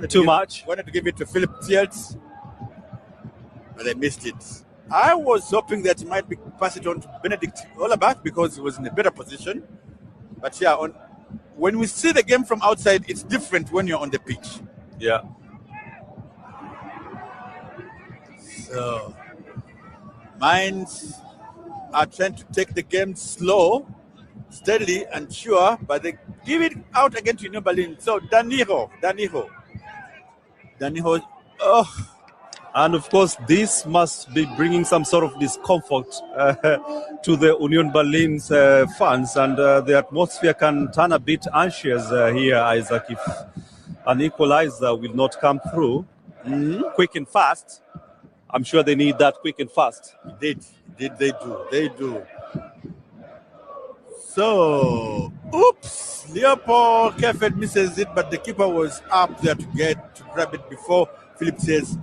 too much. Wanted to give it to Philip Thieltz, but they missed it. I was hoping that he might pass it on to Benedict Hollerbach because he was in a better position. But yeah, when we see the game from outside, it's different when you're on the pitch. Yeah. So Mainz are trying to take the game slow, steadily and sure, but they give it out again to Union Berlin. So Danilo. Oh, And of course, this must be bringing some sort of discomfort to the Union Berlin's fans, and the atmosphere can turn a bit anxious here, Isaac, if an equalizer will not come through quick and fast. I'm sure they need that quick and fast. They do. So, oops, Leopold Kefed misses it, but the keeper was up there to grab it before Philip says,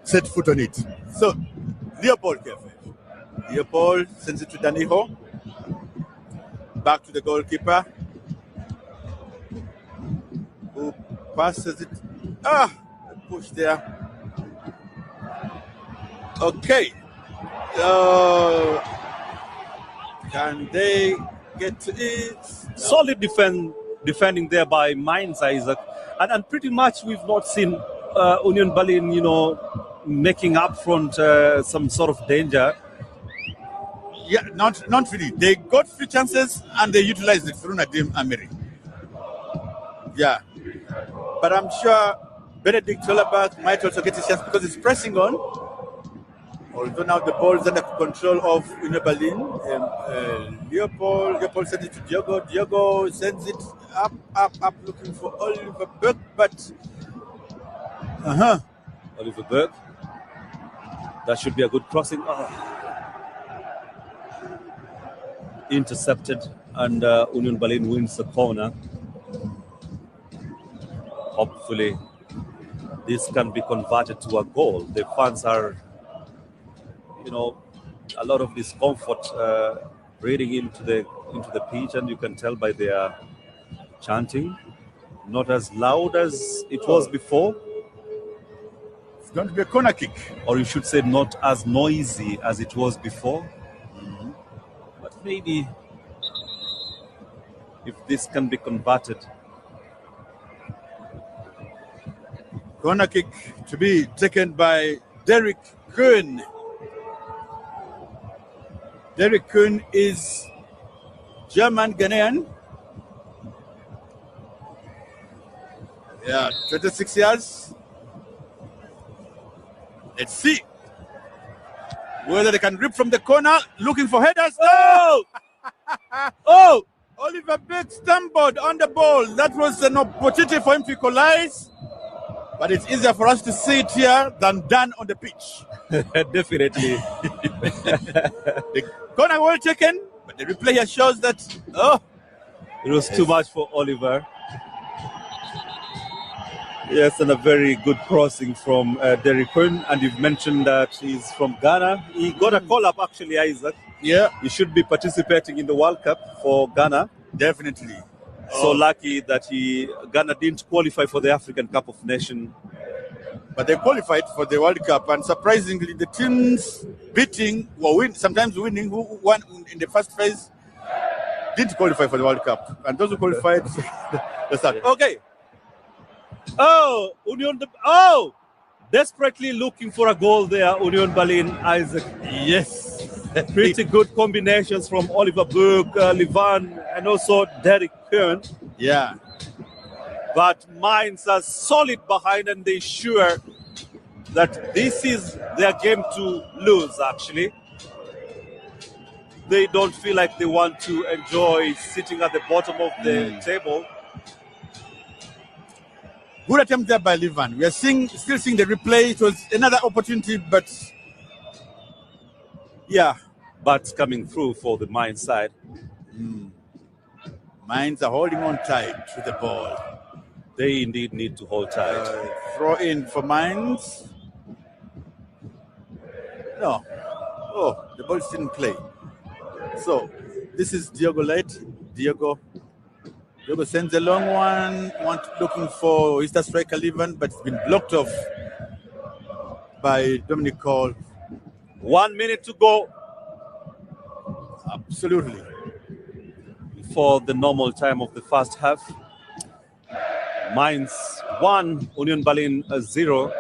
set foot on it. So, Leopold Kefed. Leopold sends it to Danilo. Back to the goalkeeper, who passes it. Push there. Okay. Can they get to it? Solid defending there by Mainz, Isaac. And pretty much we've not seen Union Berlin, making up front some sort of danger. Yeah, not really. They got few chances and they utilized it through Nadim Amiri. Yeah. But I'm sure Benedict Hollerbach might also get a chance because it's pressing on. Although now the ball is under control of Union Berlin. Leopold sends it to Diogo. Diogo sends it up, looking for Oliver Burke, but Oliver Burke. That should be a good crossing. Intercepted, and Union Berlin wins the corner. Hopefully, this can be converted to a goal. The fans are, a lot of discomfort reading into the pitch, and you can tell by their chanting. Not as loud as it was before. It's going to be a corner kick. Or you should say not as noisy as it was before. But maybe if this can be converted. Corner kick to be taken by Derek Köln. Derek Köln is German-Ghanaian. Yeah, 26 years. Let's see whether they can rip from the corner, looking for headers. Oh! Oliver Beck stumbled on the ball. That was an opportunity for him to equalize. But it's easier for us to see it here than done on the pitch. Definitely. The corner well taken, but the replay here shows that, it was too much for Oliver. Yes, and a very good crossing from Derek Köln. And you've mentioned that he's from Ghana. He got a call-up, actually, Isaac. Yeah. He should be participating in the World Cup for Ghana. Definitely. So lucky that Ghana didn't qualify for the African Cup of Nations. But they qualified for the World Cup, and surprisingly, the teams sometimes winning, who won in the first phase, didn't qualify for the World Cup. And those who qualified, they start. Okay. Desperately looking for a goal there, Union Berlin, Isaac. Yes. Pretty good combinations from Oliver Burke, Levan, and also Derek Köln. Yeah. But Mainz are solid behind, and they're sure that this is their game to lose, actually. They don't feel like they want to enjoy sitting at the bottom of the table. Good attempt there by Levan. We are still seeing the replay. It was another opportunity, but But coming through for the Mainz side. Mainz are holding on tight to the ball. They indeed need to hold tight. Throw in for Mainz. No. Oh, the ball didn't play. So, this is Diogo late. Diogo sends a long one. Looking for Easter striker Levan, but it's been blocked off by Dominic Cole. 1 minute to go. Absolutely. For the normal time of the first half. Mainz 1, Union Berlin 0.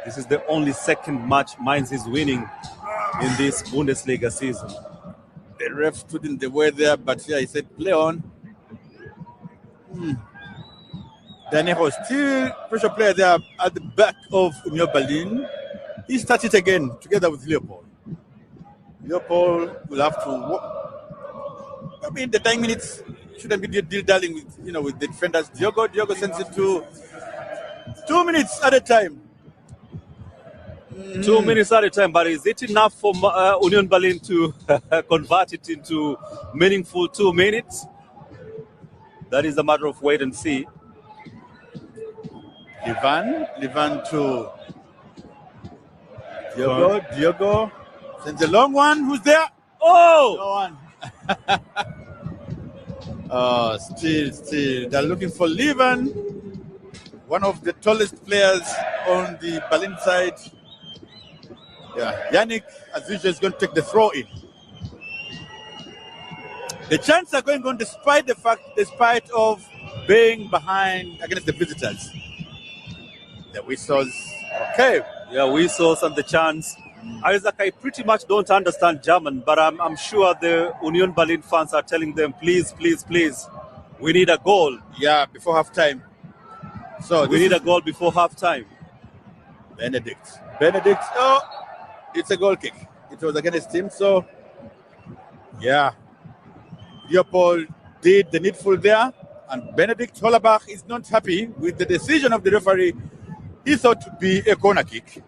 This is the only second match Mainz is winning in this Bundesliga season. The ref stood in the way there, but yeah, he said play on. Daniel still pressure player there at the back of Union Berlin. He started again together with Leopold. Leopold will have to. I mean, the 10 minutes shouldn't be deal-dallying with the defenders. Diogo sends it to 2 minutes at a time. 2 minutes at a time, but is it enough for Union Berlin to convert it into meaningful 2 minutes? That is a matter of wait and see. Livan to Diogo sends a long one. Who's there? Oh! No one. Still. They're looking for Livan, one of the tallest players on the Berlin side. Yeah, Yannick, as usual, is going to take the throw in. The chances are going on despite of being behind against the visitors. The whistles, okay. Yeah, whistles and the chants. Isaac, I pretty much don't understand German, but I'm sure the Union Berlin fans are telling them, please, we need a goal. Yeah, before halftime. So we need a goal before halftime. Benedict. Oh, it's a goal kick. It was against him, so yeah. Leopold did the needful there, and Benedict Hollerbach is not happy with the decision of the referee. He thought to be a corner kick,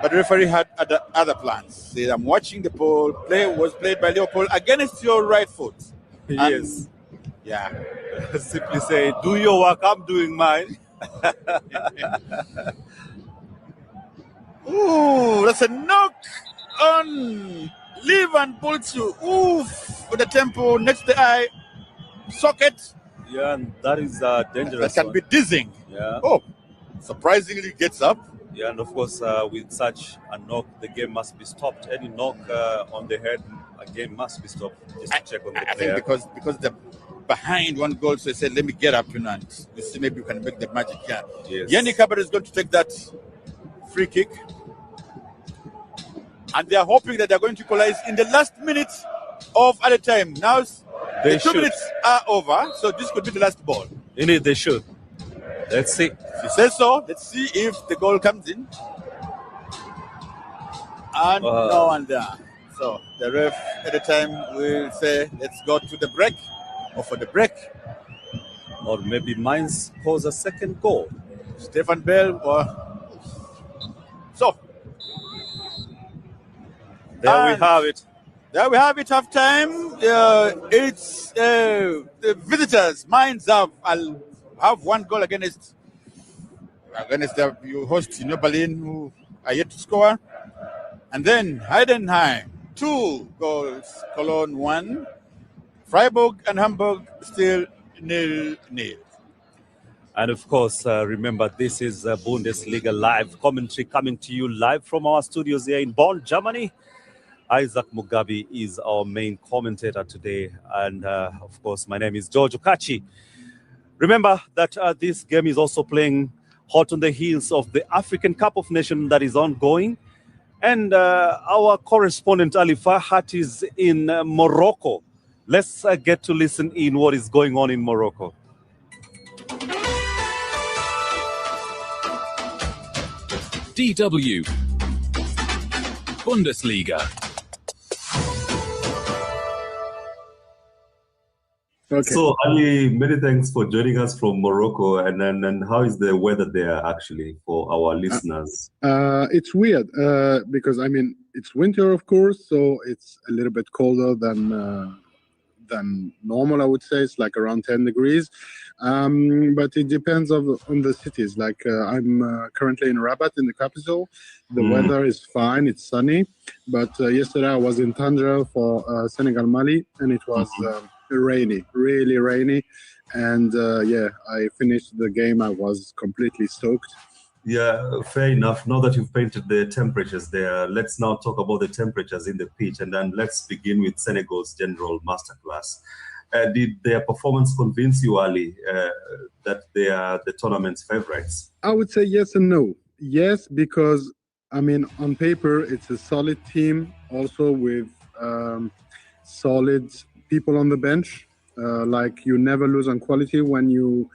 but the referee had other plans. Said, I'm watching the play was played by Leopold against your right foot. Yes. Yeah. Simply say, do your work, I'm doing mine. Ooh, that's a knock on Levan Pulsu. Oof, with the tempo next to the eye socket. Yeah, and that is dangerous. That can be dizzying. Yeah. Oh, surprisingly gets up. Yeah, and of course, with such a knock, the game must be stopped. Any knock on the head, a game must be stopped. Just to check on the player. I think because they're behind one goal, so he said, let me get up, and we see maybe we can make the magic here. Yes. Yannick Haber is going to take that free kick. And they are hoping that they're going to equalize in the last minutes of added time. Now, the 2 minutes are over, so this could be the last ball. Indeed, they should. Let's see. If he says so, let's see if the goal comes in. And no one there. So the ref at the time will say, let's go to the break, or for the break. Or maybe Mainz scores a second goal. Stefan Bell So. There we have it. There we have it, half time. It's the visitors. Mainz have one goal against you host Union Berlin, who are yet to score. And then Heidenheim, 2 goals, Cologne 1. Freiburg and Hamburg still 0-0. And of course, remember, this is Bundesliga live commentary coming to you live from our studios here in Bonn, Germany. Isaac Mugabe is our main commentator today. And of course, my name is George Okachi. Remember that this game is also playing hot on the heels of the African Cup of Nations that is ongoing. And our correspondent Ali Farhat is in Morocco. Let's get to listen in what is going on in Morocco. DW Bundesliga. Okay. So, Ali, many thanks for joining us from Morocco. And how is the weather there, actually, for our listeners? It's weird because, I mean, it's winter, of course, so it's a little bit colder than normal, I would say. It's like around 10 degrees. But it depends on the cities. Like I'm currently in Rabat, in the capital. The weather is fine. It's sunny. But yesterday I was in Tanger for Senegal Mali, and it was rainy, really rainy. And I finished the game. I was completely stoked. Yeah, fair enough. Now that you've painted the temperatures there, let's now talk about the temperatures in the pitch. And then let's begin with Senegal's general masterclass. Did their performance convince you, Ali, that they are the tournament's favorites? I would say yes and no. Yes, because I mean, on paper, it's a solid team, also with solid people on the bench. Like you never lose on quality when you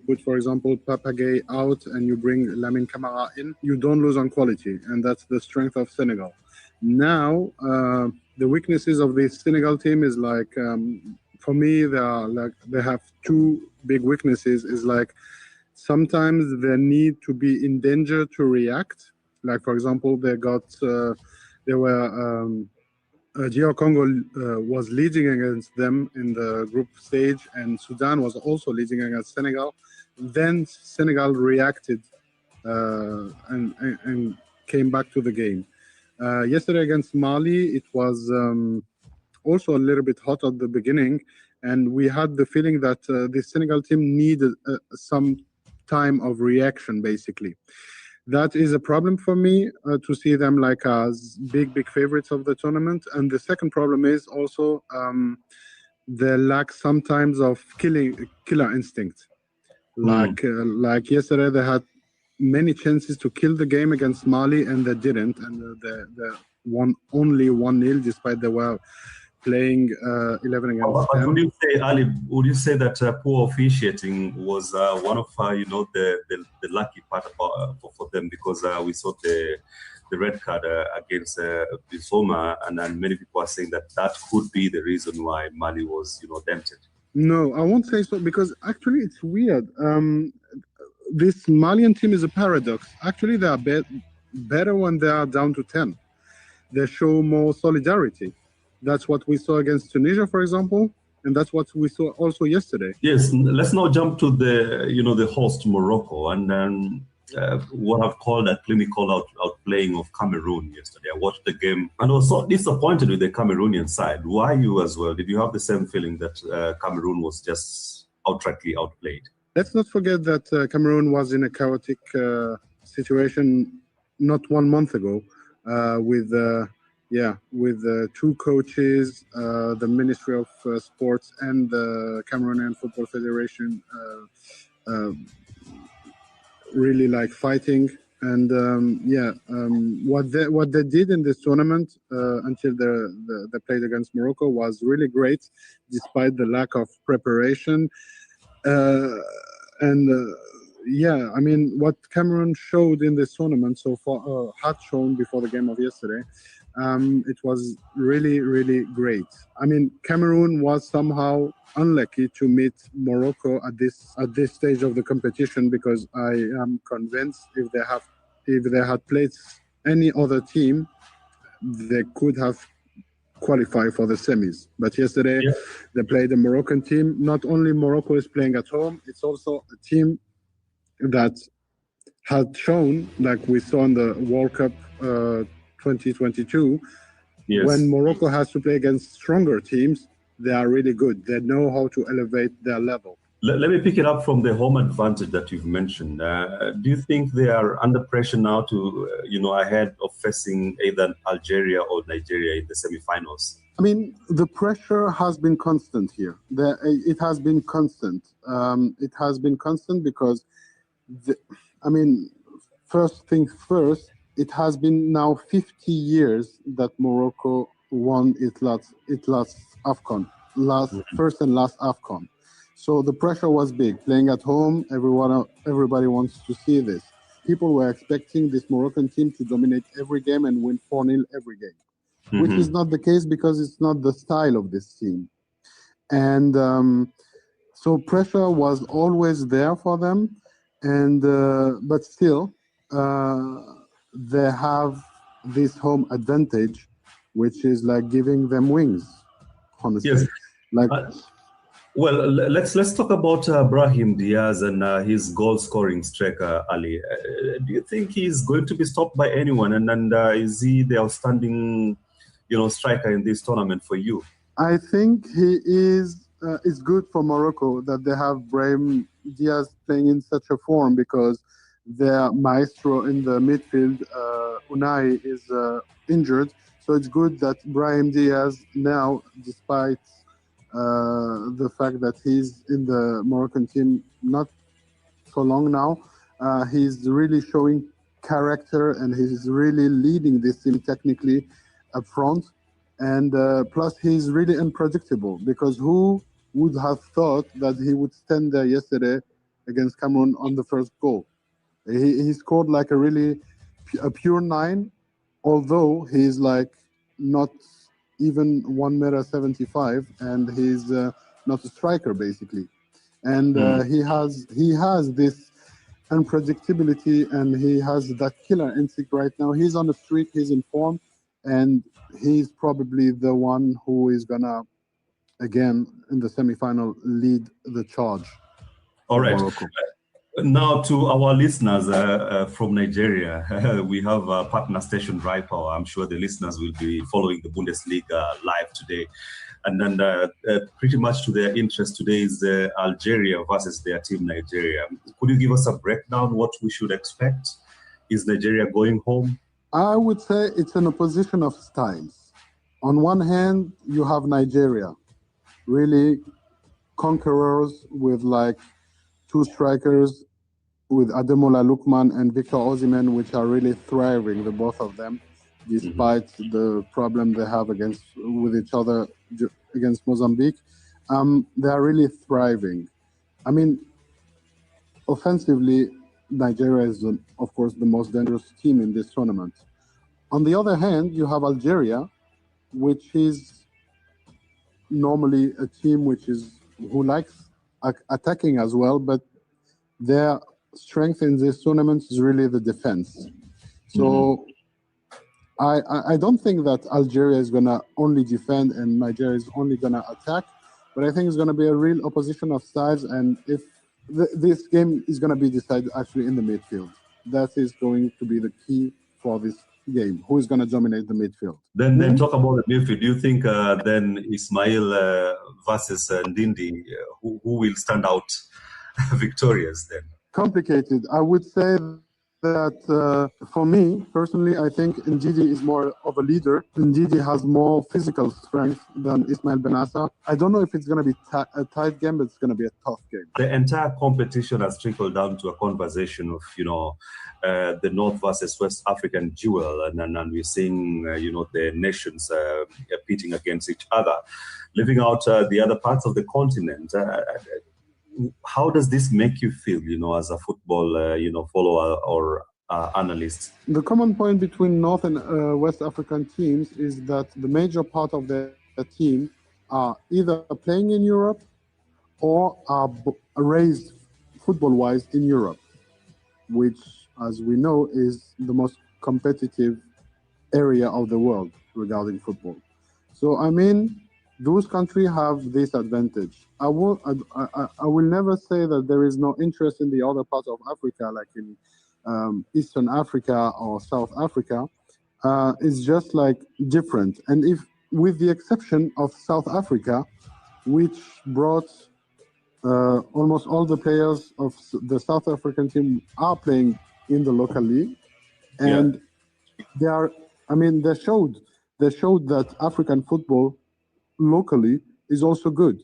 put, for example, Papagay out and you bring Lamine Camara in. You don't lose on quality, and that's the strength of Senegal. Now, the weaknesses of this Senegal team is like, for me, they have two big weaknesses. Is like sometimes they need to be in danger to react. Like for example, they were. DR Congo was leading against them in the group stage, and Sudan was also leading against Senegal. Then Senegal reacted and came back to the game. Yesterday against Mali, it was also a little bit hot at the beginning, and we had the feeling that the Senegal team needed some time of reaction, basically. That is a problem for me to see them like as big favorites of the tournament. And the second problem is also the lack sometimes of killer instinct. Like yesterday, they had many chances to kill the game against Mali, and they didn't. And they won only 1-0, despite they were playing 11 against 10. Would you say, Ali, would you say that poor officiating was one of the lucky part for them, because we saw the red card against Bisoma, and then many people are saying that could be the reason why Mali was dented. No, I won't say so, because actually it's weird. This Malian team is a paradox. Actually, they are better when they are down to 10. They show more solidarity. That's what we saw against Tunisia, for example, and that's what we saw also yesterday. Yes, let's now jump to the host Morocco, and then what I've called a clinical outplaying of Cameroon yesterday. I watched the game and I was so disappointed with the Cameroonian side. Why you as well? Did you have the same feeling that Cameroon was just outrightly outplayed? Let's not forget that Cameroon was in a chaotic situation not 1 month ago with two coaches, the Ministry of Sports and the Cameroonian Football Federation really like fighting. And what they did in this tournament until they played against Morocco was really great, despite the lack of preparation. I mean, what Cameroon showed in this tournament so far, had shown before the game of yesterday, it was really, really great. I mean, Cameroon was somehow unlucky to meet Morocco at this stage of the competition, because I am convinced if they had played any other team, they could have qualified for the semis. But yesterday, they played a Moroccan team. Not only Morocco is playing at home, it's also a team that had shown, like we saw in the World Cup 2022, when Morocco has to play against stronger teams, they are really good. They know how to elevate their level. Let me pick it up from the home advantage that you've mentioned. Do you think they are under pressure now to, ahead of facing either Algeria or Nigeria in the semifinals? I mean, the pressure has been constant here. It has been constant. It has been constant because, first things first, it has been now 50 years that Morocco won its last AFCON, first and last AFCON. So the pressure was big. Playing at home, everybody wants to see this. People were expecting this Moroccan team to dominate every game and win 4-0 every game, which is not the case because it's not the style of this team. And so pressure was always there for them, and but still, they have this home advantage, which is like giving them wings, honestly. Yes. Well, let's talk about Brahim Diaz and his goal-scoring streak, Ali. Do you think he's going to be stopped by anyone? And is he the outstanding, striker in this tournament for you? I think he is. It's good for Morocco that they have Brahim Diaz playing in such a form, because their maestro in the midfield, Unai, is injured. So it's good that Brahim Diaz now, despite the fact that he's in the Moroccan team not so long now, he's really showing character, and he's really leading this team technically up front. And plus, he's really unpredictable, because who would have thought that he would stand there yesterday against Cameroon on the first goal? He scored like a pure 9, although he's like not even 1.75 m, and he's not a striker basically. And he has this unpredictability, and he has that killer instinct right now. He's on the streak, he's in form, and he's probably the one who is gonna, again, in the semi-final, lead the charge. All right. Morocco. Now, to our listeners from Nigeria, we have a partner station, Dry Power. I'm sure the listeners will be following the Bundesliga live today. And then pretty much to their interest today is Algeria versus their team, Nigeria. Could you give us a breakdown what we should expect? Is Nigeria going home? I would say it's an opposition of styles. On one hand, you have Nigeria, really conquerors with like 2 strikers, with Ademola Lookman and Victor Osimhen, which are really thriving, the both of them, despite the problem they have with each other against Mozambique. They are really thriving. I mean, offensively, Nigeria is, of course, the most dangerous team in this tournament. On the other hand, you have Algeria, which is normally a team who likes attacking as well, but their strength in this tournament is really the defense. So I don't think that Algeria is going to only defend and Nigeria is only going to attack, but I think it's going to be a real opposition of styles, and if this game is going to be decided actually in the midfield. That is going to be the key for this game. Who is going to dominate the midfield? Then talk about the midfield. Do you think then Ismail versus Ndindi, who will stand out victorious then? Complicated. I would say that for me, personally, I think Ndidi is more of a leader. Ndidi has more physical strength than Ismail Benassa. I don't know if it's going to be a tight game, but it's going to be a tough game. The entire competition has trickled down to a conversation of, the North versus West African duel, and we're seeing, the nations pitting against each other, leaving out the other parts of the continent. How does this make you feel, as a football, follower or analyst? The common point between North and West African teams is that the major part of the team are either playing in Europe or are raised football-wise in Europe, which, as we know, is the most competitive area of the world regarding football. So, I mean, those countries have this advantage. I will never say that there is no interest in the other parts of Africa, like in Eastern Africa or South Africa. It's just like different. And if, with the exception of South Africa, which brought almost all the players of the South African team are playing in the local league, and they showed that African football locally is also good.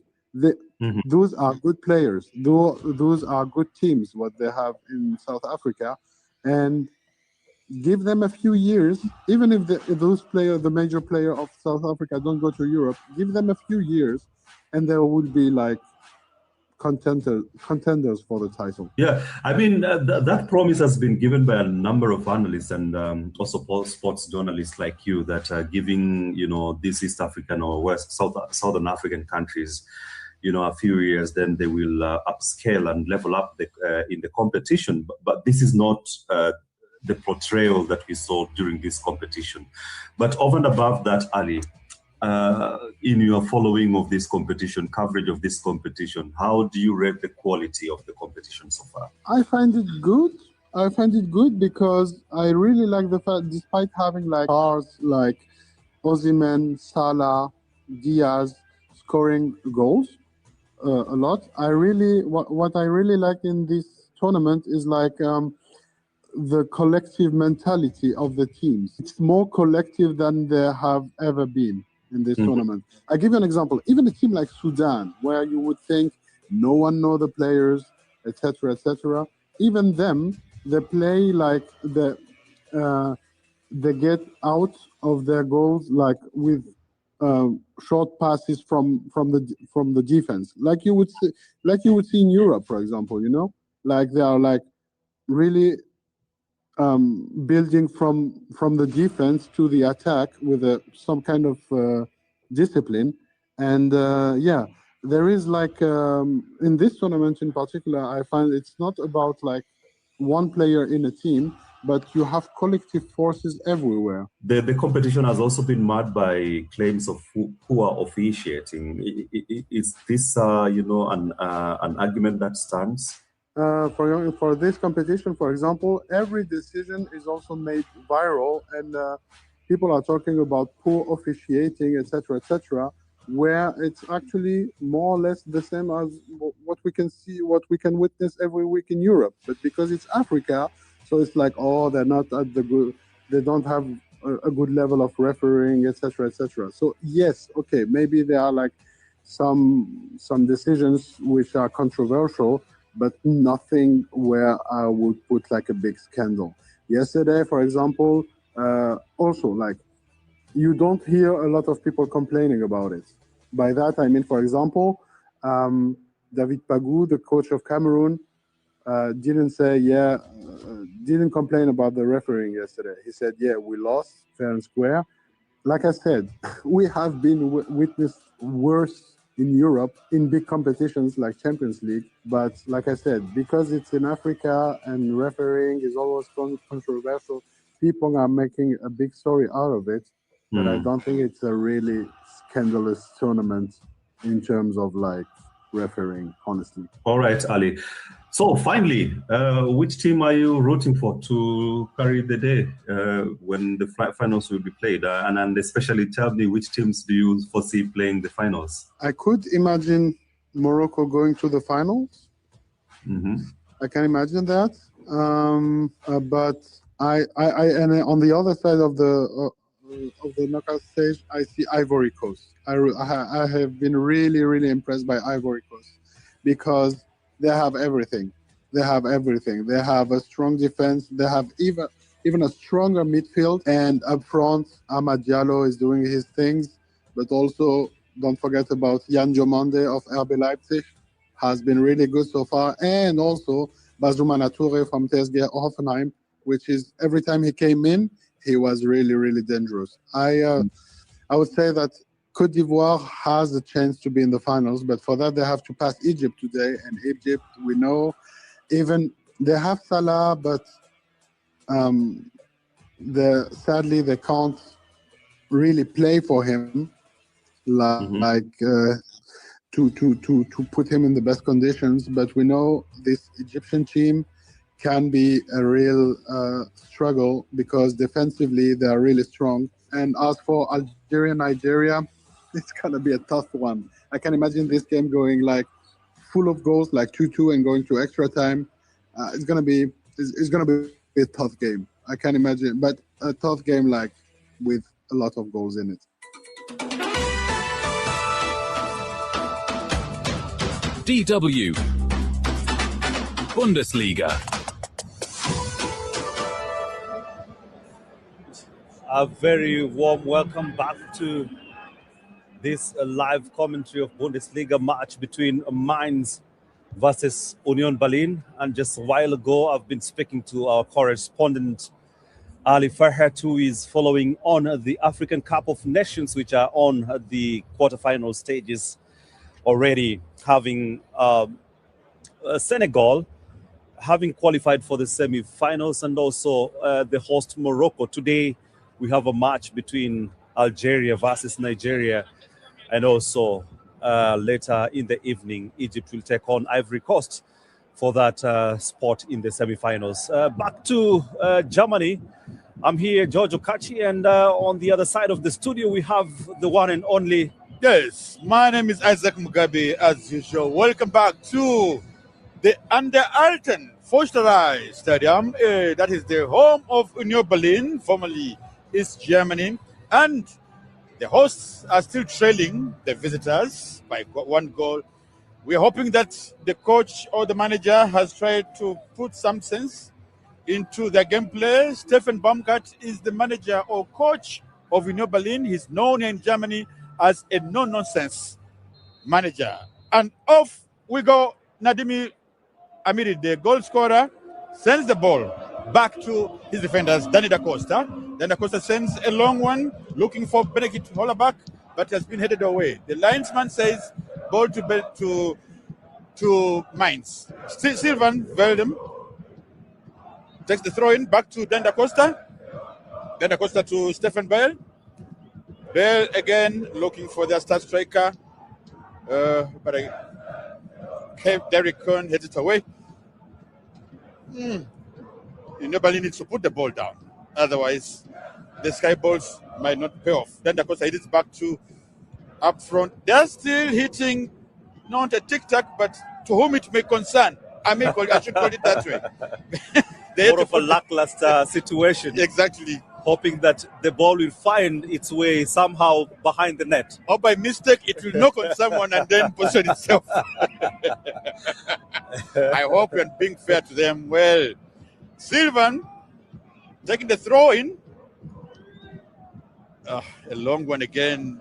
Those are good players. Those are good teams, what they have in South Africa, and give them a few years, even if those players, the major player of South Africa, don't go to Europe, give them a few years, and they will be like contenders for the title. Yeah, I mean, that promise has been given by a number of analysts and also sports journalists like you, that are giving, these East African or Southern African countries, a few years, then they will upscale and level up in the competition. But this is not the portrayal that we saw during this competition. But over and above that, Ali, in your following of this competition, coverage of this competition, how do you rate the quality of the competition so far? I find it good. I find it good because I really like the fact, despite having like stars like Osimhen, Salah, Diaz scoring goals a lot, what I really like in this tournament is like the collective mentality of the teams. It's more collective than there have ever been in this tournament. I give you an example. Even a team like Sudan, where you would think no one know the players, etc., even them, they play like they get out of their goals like with short passes from the defense, like you would see in Europe, for example. Like they are like really building from the defense to the attack with some kind of discipline. And yeah, there is like in this tournament in particular, I find it's not about like one player in a team, but you have collective forces everywhere. The competition has also been marred by claims of poor officiating. Is this, an argument that stands? For this competition, for example, every decision is also made viral, and people are talking about poor officiating, etc., etc., where it's actually more or less the same as what we can see, what we can witness every week in Europe. But because it's Africa, so it's like, oh, they're not at the good, they don't have a good level of refereeing, etc., etc. So yes, okay, maybe there are like some decisions which are controversial, but nothing where I would put like a big scandal. Yesterday, for example, also like you don't hear a lot of people complaining about it. By that, I mean, for example, David Pagou, the coach of Cameroon, didn't say, didn't complain about the refereeing yesterday. He said, yeah, we lost fair and square. Like I said, we have been witnessed worse in Europe in big competitions like Champions League. But like I said, because it's in Africa and refereeing is always controversial, people are making a big story out of it. But I don't think it's a really scandalous tournament in terms of like refereeing, honestly. All right, Ali. So finally, which team are you rooting for to carry the day when the finals will be played? And especially tell me, which teams do you foresee playing the finals? I could imagine Morocco going to the finals. Mm-hmm. I can imagine that. But I and on the other side of the knockout stage, I see Ivory Coast. I have been really, really impressed by Ivory Coast because they have everything. They have everything. They have a strong defense. They have even a stronger midfield. And up front, Amad Diallo is doing his things. But also, don't forget about Jan Jomonde of RB Leipzig. Has been really good so far. And also, Bazumana Toure from TSG Hoffenheim, which is every time he came in, he was really, really dangerous. I would say that Côte d'Ivoire has a chance to be in the finals, but for that they have to pass Egypt today. And Egypt, we know, even they have Salah, but sadly they can't really play for him, like to put him in the best conditions. But we know this Egyptian team can be a real struggle because defensively they are really strong. And as for Algeria, Nigeria, it's going to be a tough one. I can imagine this game going like full of goals, like 2-2 and going to extra time. It's going to be a tough game. I can imagine, but a tough game like with a lot of goals in it. DW Bundesliga. A very warm welcome back to this live commentary of Bundesliga match between Mainz versus Union Berlin. And just a while ago, I've been speaking to our correspondent, Ali Farhat, who is following on the African Cup of Nations, which are on the quarterfinal stages already, having Senegal having qualified for the semi-finals, and also the host Morocco. Today, we have a match between Algeria versus Nigeria, and also later in the evening, Egypt will take on Ivory Coast for that spot in the semi-finals. Back to Germany. I'm here, Giorgio Cacci, and on the other side of the studio, we have the one and only. Yes, my name is Isaac Mugabe, as usual. Welcome back to the Alten Forsterei Stadium. That is the home of Union Berlin, formerly East Germany. And the hosts are still trailing the visitors by one goal. We're hoping that the coach or the manager has tried to put some sense into the gameplay. Stefan Baumgart is the manager or coach of Union Berlin. He's known in Germany as a no-nonsense manager. And off we go. Nadimi Amiri, the goal scorer, sends the ball back to his defenders, Danny Da Costa. Then Da Costa sends a long one, looking for Benedict Hollerbach, but has been headed away. The linesman says, ball to Mainz. Sylvan Veldem takes the throw in back to Dan Da Costa. Dan Da Costa to Stefan Bell. Bell again looking for their star striker. But Derek Kern heads it away. Nobody needs to put the ball down. Otherwise, the sky balls might not pay off. Then, of course, it is back to up front. They're still hitting, not a tic-tac, but to whom it may concern. I should call it that way. More of a lackluster situation. Exactly. Hoping that the ball will find its way somehow behind the net. Or by mistake, it will knock on someone and then position itself. I hope you're being fair to them. Well, Sylvan taking the throw in. A long one again.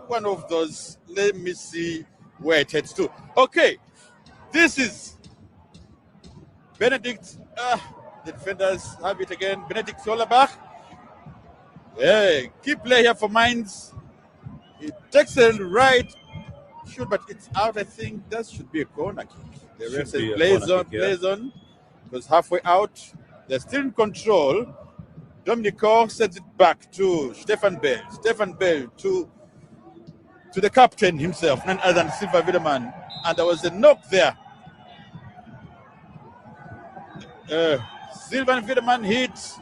One of those. Let me see where it heads to. Okay, this is Benedict. The defenders have it again. Benedict Sollerbach. Yeah, key play here for Mainz. It takes a right shoot, but it's out. I think that should be a corner kick. The ref says plays on. It was halfway out. They're still in control. Dominic Kor sends it back to Stefan Bell. Stefan Bell to the captain himself, none other than Silva Wiedemann. And there was a knock there. Silvan Wiedemann hits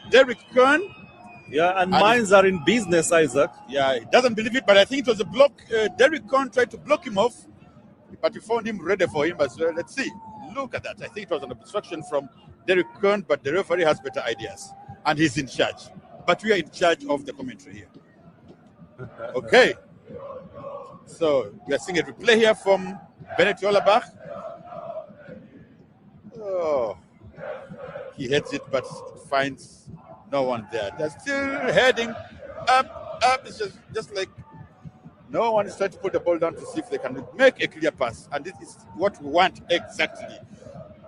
Derek Kern. Yeah, and Mainz are in business, Isaac. Yeah, he doesn't believe it, but I think it was a block. Derek Kern tried to block him off, but he found him ready for him as well. Let's see. Look at that. I think it was an obstruction from Derek Kern, but the referee has better ideas, and he's in charge. But we are in charge of the commentary here. Okay. So we are seeing a replay here from Bennett Hollerbach. Oh, he hits it, but it finds no one there. They're still heading up. It's just like no one is trying to put the ball down to see if they can make a clear pass. And this is what we want exactly.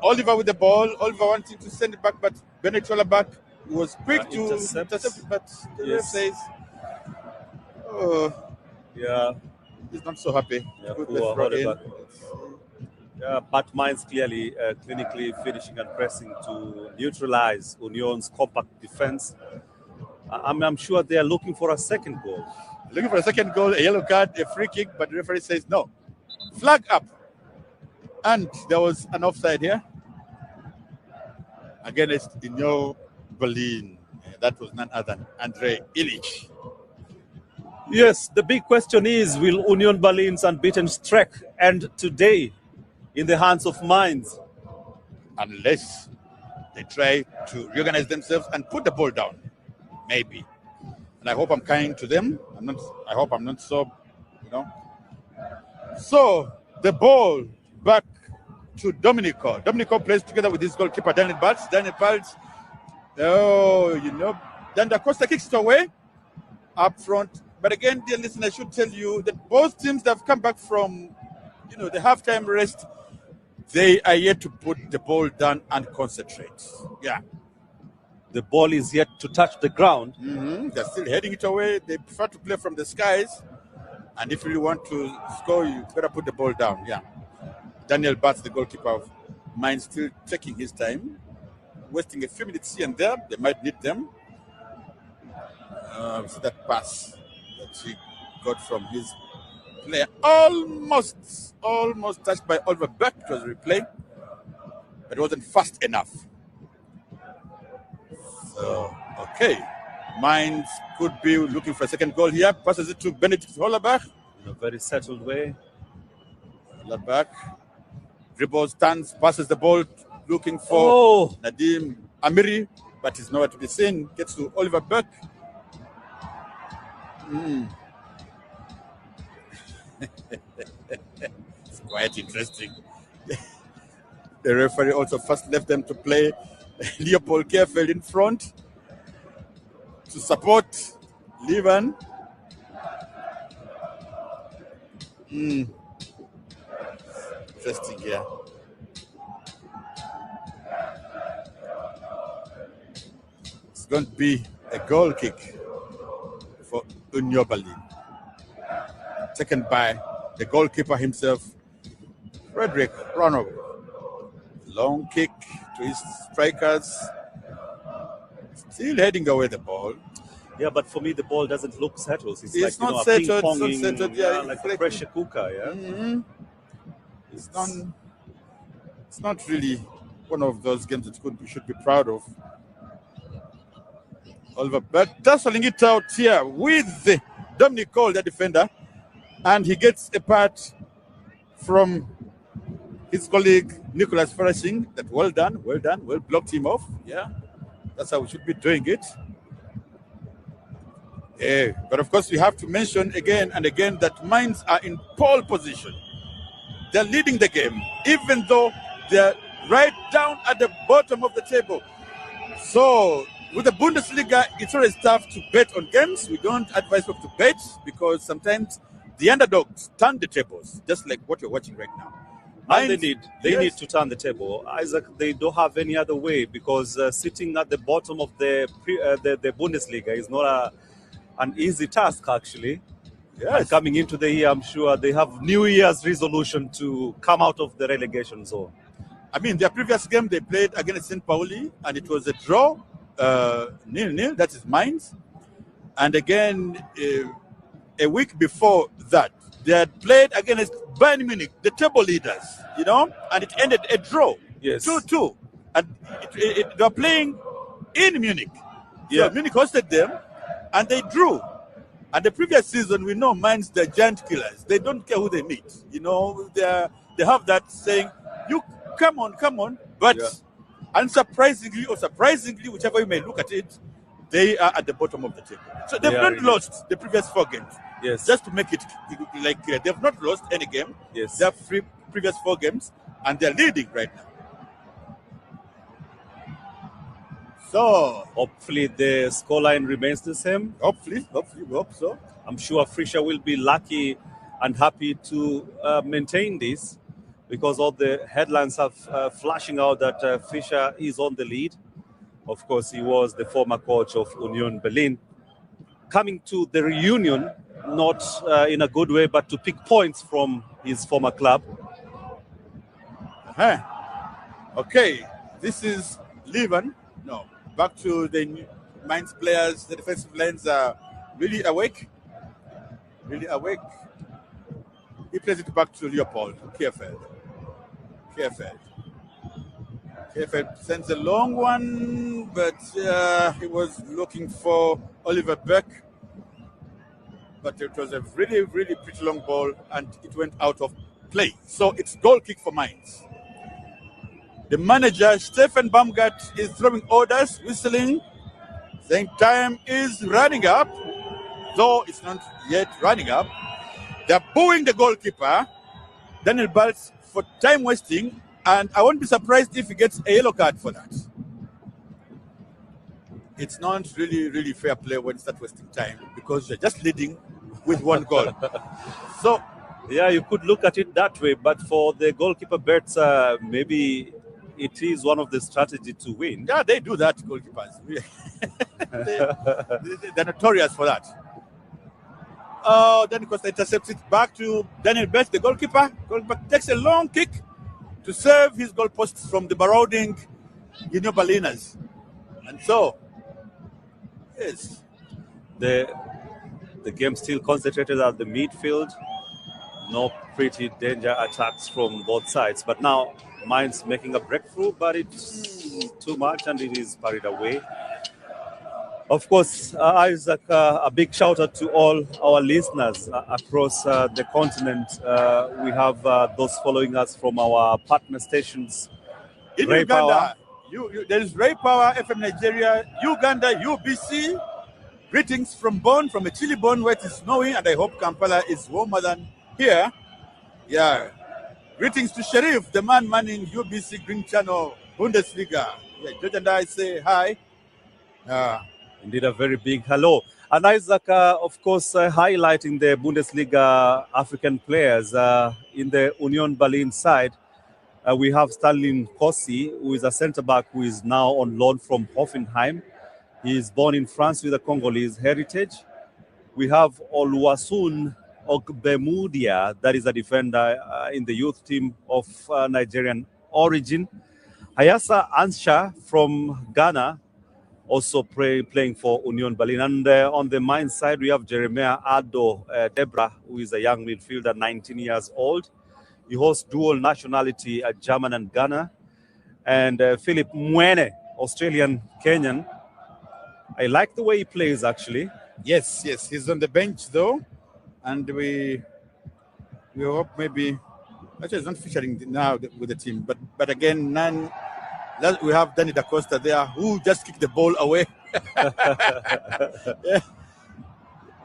Oliver with the ball. Oliver wanting to send it back, but Bennett Hollerbach was quick to intercept it, but the ref says, he's not so happy. Yeah, but Mainz clearly clinically finishing and pressing to neutralize Union's compact defense. I'm sure they are looking for a second goal. Looking for a second goal, a yellow card, a free kick, but the referee says no. Flag up. And there was an offside here. Again, it's Union Berlin. That was none other than Andre Illich. Yes, the big question is, will Union Berlin's unbeaten streak end today in the hands of Mainz? Unless they try to reorganize themselves and put the ball down. Maybe. And I hope I'm kind to them. I hope I'm not so, So, the ball back to Domenico. Domenico plays together with his goalkeeper, Daniel Baltz. Daniel Baltz, then Da Costa kicks it away up front. But again, dear listener, I should tell you that both teams that have come back from, the halftime rest, they are yet to put the ball down and concentrate. Yeah. The ball is yet to touch the ground. Mm-hmm. They're still heading it away. They prefer to play from the skies. And if you want to score, you better put the ball down. Yeah. Daniel Batz, the goalkeeper of Mainz, still taking his time, wasting a few minutes here and there. They might need them. So that pass that he got from his player, almost touched by Oliver Beck. It was a replay, but it wasn't fast enough. So, okay. Mainz could be looking for a second goal here. Passes it to Benedict Hollerbach. In a very settled way. Hollerbach dribbles, stands, passes the ball, looking for Nadim Amiri, but he's nowhere to be seen. Gets to Oliver Beck. It's quite interesting. The referee also first left them to play Leopold Kerfeld in front to support Levan. Interesting here. It's going to be a goal kick for Union Berlin, taken by the goalkeeper himself, Frederick Ronald. Long kick to his strikers, still heading away the ball. Yeah, but for me, the ball doesn't look settled. It's It's like, not a settled, ping-ponging, it's not settled, yeah, like it's a like- pressure cooker, yeah? It's not really one of those games that we should be proud of. Oliver, but tussling it out here with Dominic Cole, the defender, and he gets a part from his colleague Nicholas Farashing. That well done, well blocked him off. Yeah, that's how we should be doing it. Yeah, but of course we have to mention again and again that Mainz are in pole position. They're leading the game, even though they're right down at the bottom of the table. So with the Bundesliga, it's always tough to bet on games. We don't advise people to bet because sometimes the underdogs turn the tables, just like what you're watching right now. And Mainz, they yes. need to turn the table. Isaac, they don't have any other way because sitting at the bottom of the Bundesliga is not an easy task, actually. Yes. And coming into the year, I'm sure they have New Year's resolution to come out of the relegation zone. I mean, their previous game they played against St. Pauli, and it was a draw, 0-0. That is Mainz. And again, a week before that, they had played against Bayern Munich, the table leaders, and it ended a draw, Yes. 2-2. And they were playing in Munich. Yeah. So Munich hosted them, and they drew. And the previous season, we know Mainz, they're giant killers. They don't care who they meet. They have that saying, you come on. But unsurprisingly or surprisingly, whichever you may look at it, they are at the bottom of the table. So they've They are not really. lost the previous 4 games. Yes. Just to make it like clear, they've not lost any game. Yes. They have previous 4 games, and they're leading right now. So Hopefully the scoreline remains the same. hopefully, we hope so. I'm sure Fischer will be lucky and happy to maintain this because all the headlines are flashing out that Fischer is on the lead. Of course, he was the former coach of Union Berlin. Coming to the reunion, not in a good way, but to pick points from his former club. Uh-huh. Okay, this is Levan. No, back to the Mainz players. The defensive lines are really awake. He plays it back to Leopold. Kerfeld sends a long one, but he was looking for Oliver Beck. But it was a really, really pretty long ball, and it went out of play. So it's goal kick for Mainz. The manager, Stefan Baumgart, is throwing orders, whistling, saying time is running up, though it's not yet running up. They're booing the goalkeeper, Daniel Balz, for time wasting, and I won't be surprised if he gets a yellow card for that. It's not really, really fair play when you start wasting time because you're just leading with 1 goal. So, Yeah, you could look at it that way, but for the goalkeeper bets, maybe it is one of the strategies to win. yeah, they do that, goalkeepers. They're notorious for that. Then Costa intercepts it back to Daniel Betts, the goalkeeper. Goalkeeper takes a long kick to serve his goalposts from the marauding Union Berliners. And so, yes, The game still concentrated at the midfield. No pretty danger attacks from both sides. But now Mainz making a breakthrough, but it's too much and it is parried away. Of course, Isaac, a big shout out to all our listeners across the continent. We have those following us from our partner stations. in Ray Uganda, there is Ray Power, FM Nigeria, Uganda, UBC. Greetings from Bonn, from a chilly Bonn where it is snowing, and I hope Kampala is warmer than here. Yeah. Greetings to Sharif, the man manning UBC Green Channel Bundesliga. Yeah, George and I say hi. Indeed, a very big hello. And Isaac, of course, highlighting the Bundesliga African players in the Union Berlin side. We have Stalin Kossi, who is a centre-back who is now on loan from Hoffenheim. He is born in France with a Congolese heritage. We have Oluwasun Ogbemudia, that is a defender in the youth team of Nigerian origin. Hayasa Ansha from Ghana, also playing for Union Berlin. And on the Mainz side, we have Jeremiah Ado Debra, who is a young midfielder, 19 years old. He holds dual nationality, German and Ghana. And Philip Mwene, Australian Kenyan. I like the way he plays, actually. Yes, he's on the bench though, and we hope maybe actually he's not featuring now with the team, but again we have Danny Da Costa there who just kicked the ball away. Yeah.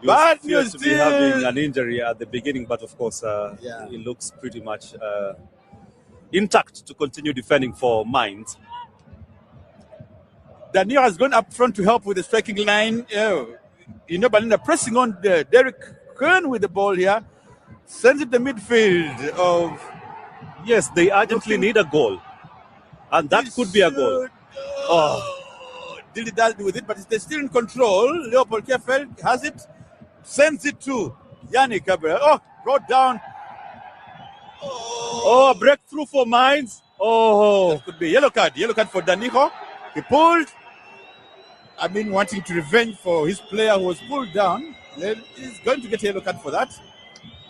But he was to be having an injury at the beginning, but of course he looks pretty much intact to continue defending for Mainz. Daniel has gone up front to help with the striking line. Berlin pressing on Derek Köln with the ball here. Sends it the midfield of... Yes, they urgently need a goal. And that could be a goal. Dilly-dally with it, but they're still in control. Leopold Kefeld has it. Sends it to Yannick Gabriel. Brought down. A breakthrough for Mainz. That could be yellow card for Danijo. He pulled. Wanting to revenge for his player who was pulled down. He's going to get a yellow card for that.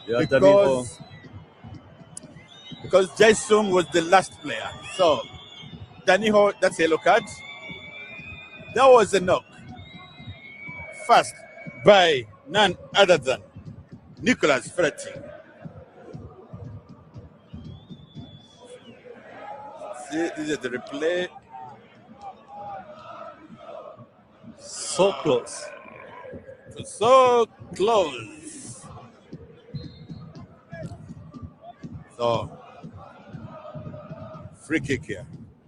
Yeah, because Jason was the last player. So, Danijo, that's a yellow card. That was a knock. First by none other than Nicolas Ferretti. See, this is the replay. So close. So close. So, free kick here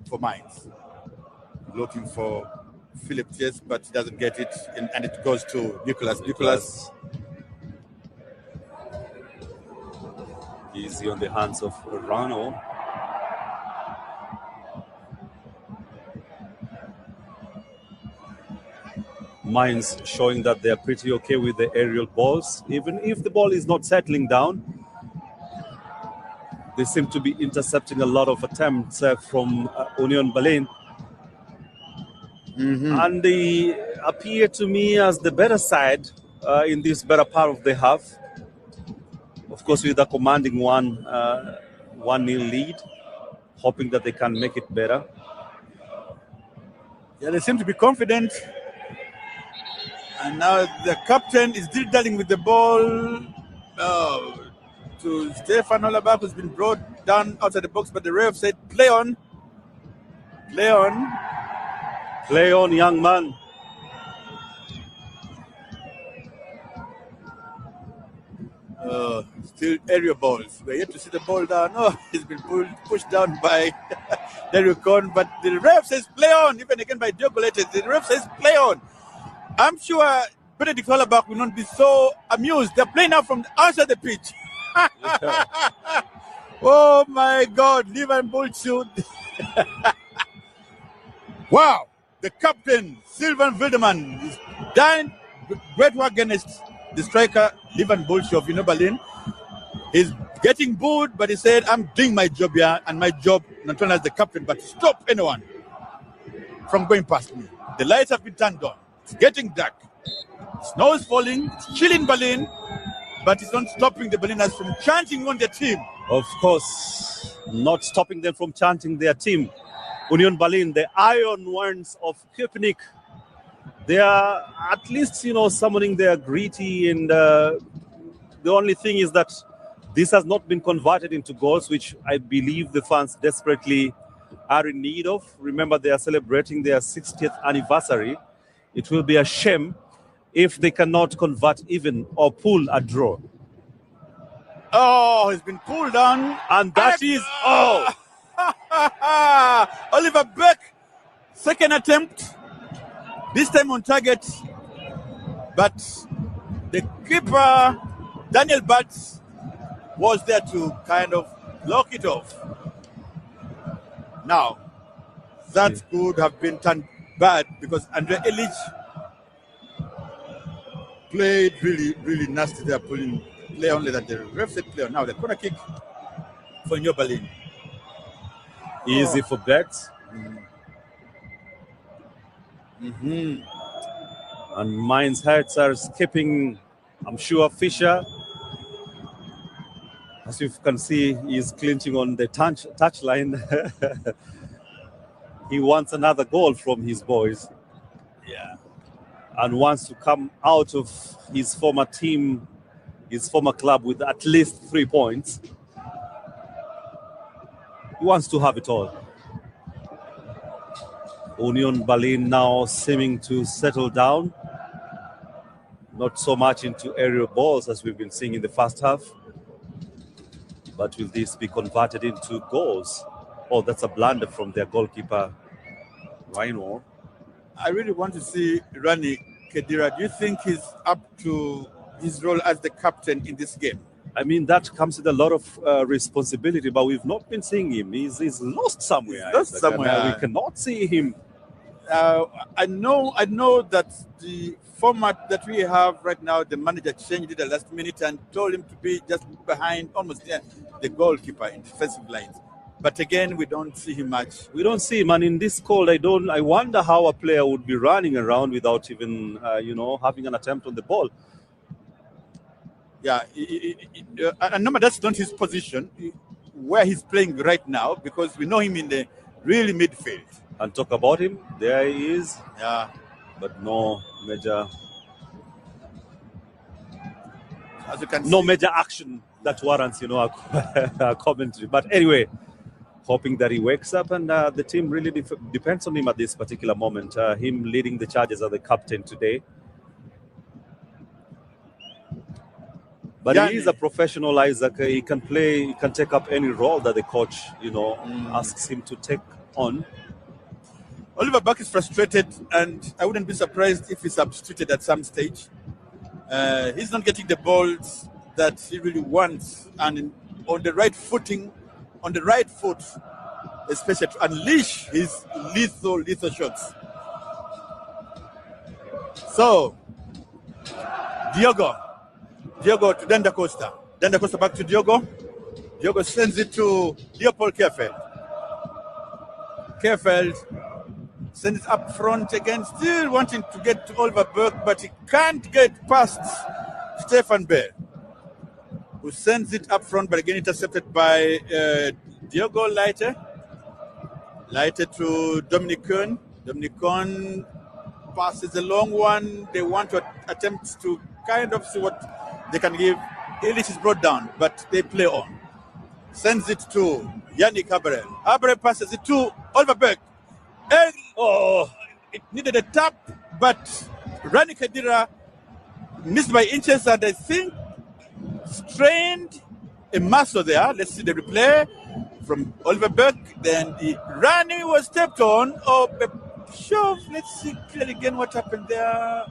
for Mainz. Looking for Philip Thies, but he doesn't get it, and it goes to Nicolas. Nicolas. Easy on the hands of Rano. Mainz showing that they're pretty okay with the aerial balls. Even if the ball is not settling down, they seem to be intercepting a lot of attempts from Union Berlin. And they appear to me as the better side in this better part of the half. Of course, with a commanding 1-0 lead, hoping that they can make it better. Yeah, they seem to be confident. And now the captain is dilly-dallying with the ball to Stefan Olabak, who's been brought down outside the box, but the ref said, play on. Play on. Play on, young man. Still area balls. We're yet to see the ball down. He's been pushed down by Derek Cohn, but the ref says play on, even again by Diogo Leite. The ref says play on. I'm sure Benedict Hollerbach will not be so amused. They're playing out from outside the pitch. Oh my God, Levan Bulchud. Wow, the captain, Sylvan Wilderman, is dying great work against the striker, Levan Bulchud of Union Berlin. He's getting booed, but he said, I'm doing my job here, and my job, not only as the captain, but to stop anyone from going past me. The lights have been turned on. It's getting dark. Snow is falling. It's chilling Berlin, but it's not stopping the Berliners from chanting on their team. Of course, not stopping them from chanting their team. Union Berlin, the Iron Ones of Köpenick. They are at least, summoning their gritty, and the only thing is that this has not been converted into goals, which I believe the fans desperately are in need of. Remember, they are celebrating their 60th anniversary. It will be a shame if they cannot convert even or pull a draw. He's been pulled down. And that is Oliver Beck Second attempt, this time on target, but the keeper, Daniel Batts, was there to kind of block it off. Now, that could have been turned bad because Andre Illich played really nasty there, pulling play only that the ref said play. Now the corner kick for New Berlin. Easy for Bets. And Mainz heads are skipping, I'm sure, Fischer. As you can see, he's clinching on the touch line. He wants another goal from his boys. Yeah. And wants to come out of his former team, his former club, with at least 3 points. He wants to have it all. Union Berlin now seeming to settle down. Not so much into aerial balls as we've been seeing in the first half. But will this be converted into goals? Oh, that's a blunder from their goalkeeper, Rhino. I really want to see Rani Khedira. Do you think he's up to his role as the captain in this game? I mean, that comes with a lot of responsibility, but we've not been seeing him. He's lost somewhere. He's lost somewhere. We cannot see him. I know that the format that we have right now, the manager changed it at the last minute and told him to be just behind, almost there, the goalkeeper in defensive lines. But again, we don't see him much. We don't see him, and in this cold, I wonder how a player would be running around without even, having an attempt on the ball. Yeah, and no, that's not his position, where he's playing right now, because we know him in the really midfield. And talk about him, there he is. Yeah. But no major, as you can no see, major action that warrants, a commentary. But anyway, hoping that he wakes up, and the team really depends on him at this particular moment. Him leading the charges as the captain today. But he is a professional, Isaac. He can play, he can take up any role that the coach, asks him to take on. Oliver Buck is frustrated, and I wouldn't be surprised if he's substituted at some stage. He's not getting the balls that he really wants, and on the right foot, especially to unleash his lethal shots. So, Diogo to Dan da Costa. Dan da Costa back to Diogo. Diogo sends it to Leopold Kerfeld. Kerfeld sends it up front again, still wanting to get to Oliver Burke, but he can't get past Stefan Bell, who sends it up front, but again intercepted by Diogo Leite. Leite to Dominic Köln. Dominic Köln passes a long one. They want to attempt to kind of see what they can give. Illich is brought down, but they play on. Sends it to Yannick Haberel. Haberel passes it to Oliver Burke. It needed a tap, but Rani Khedira missed by inches, and I think strained a muscle there. Let's see the replay from Oliver Burke. Then Rani was stepped on. Shove. Let's see clearly again what happened there.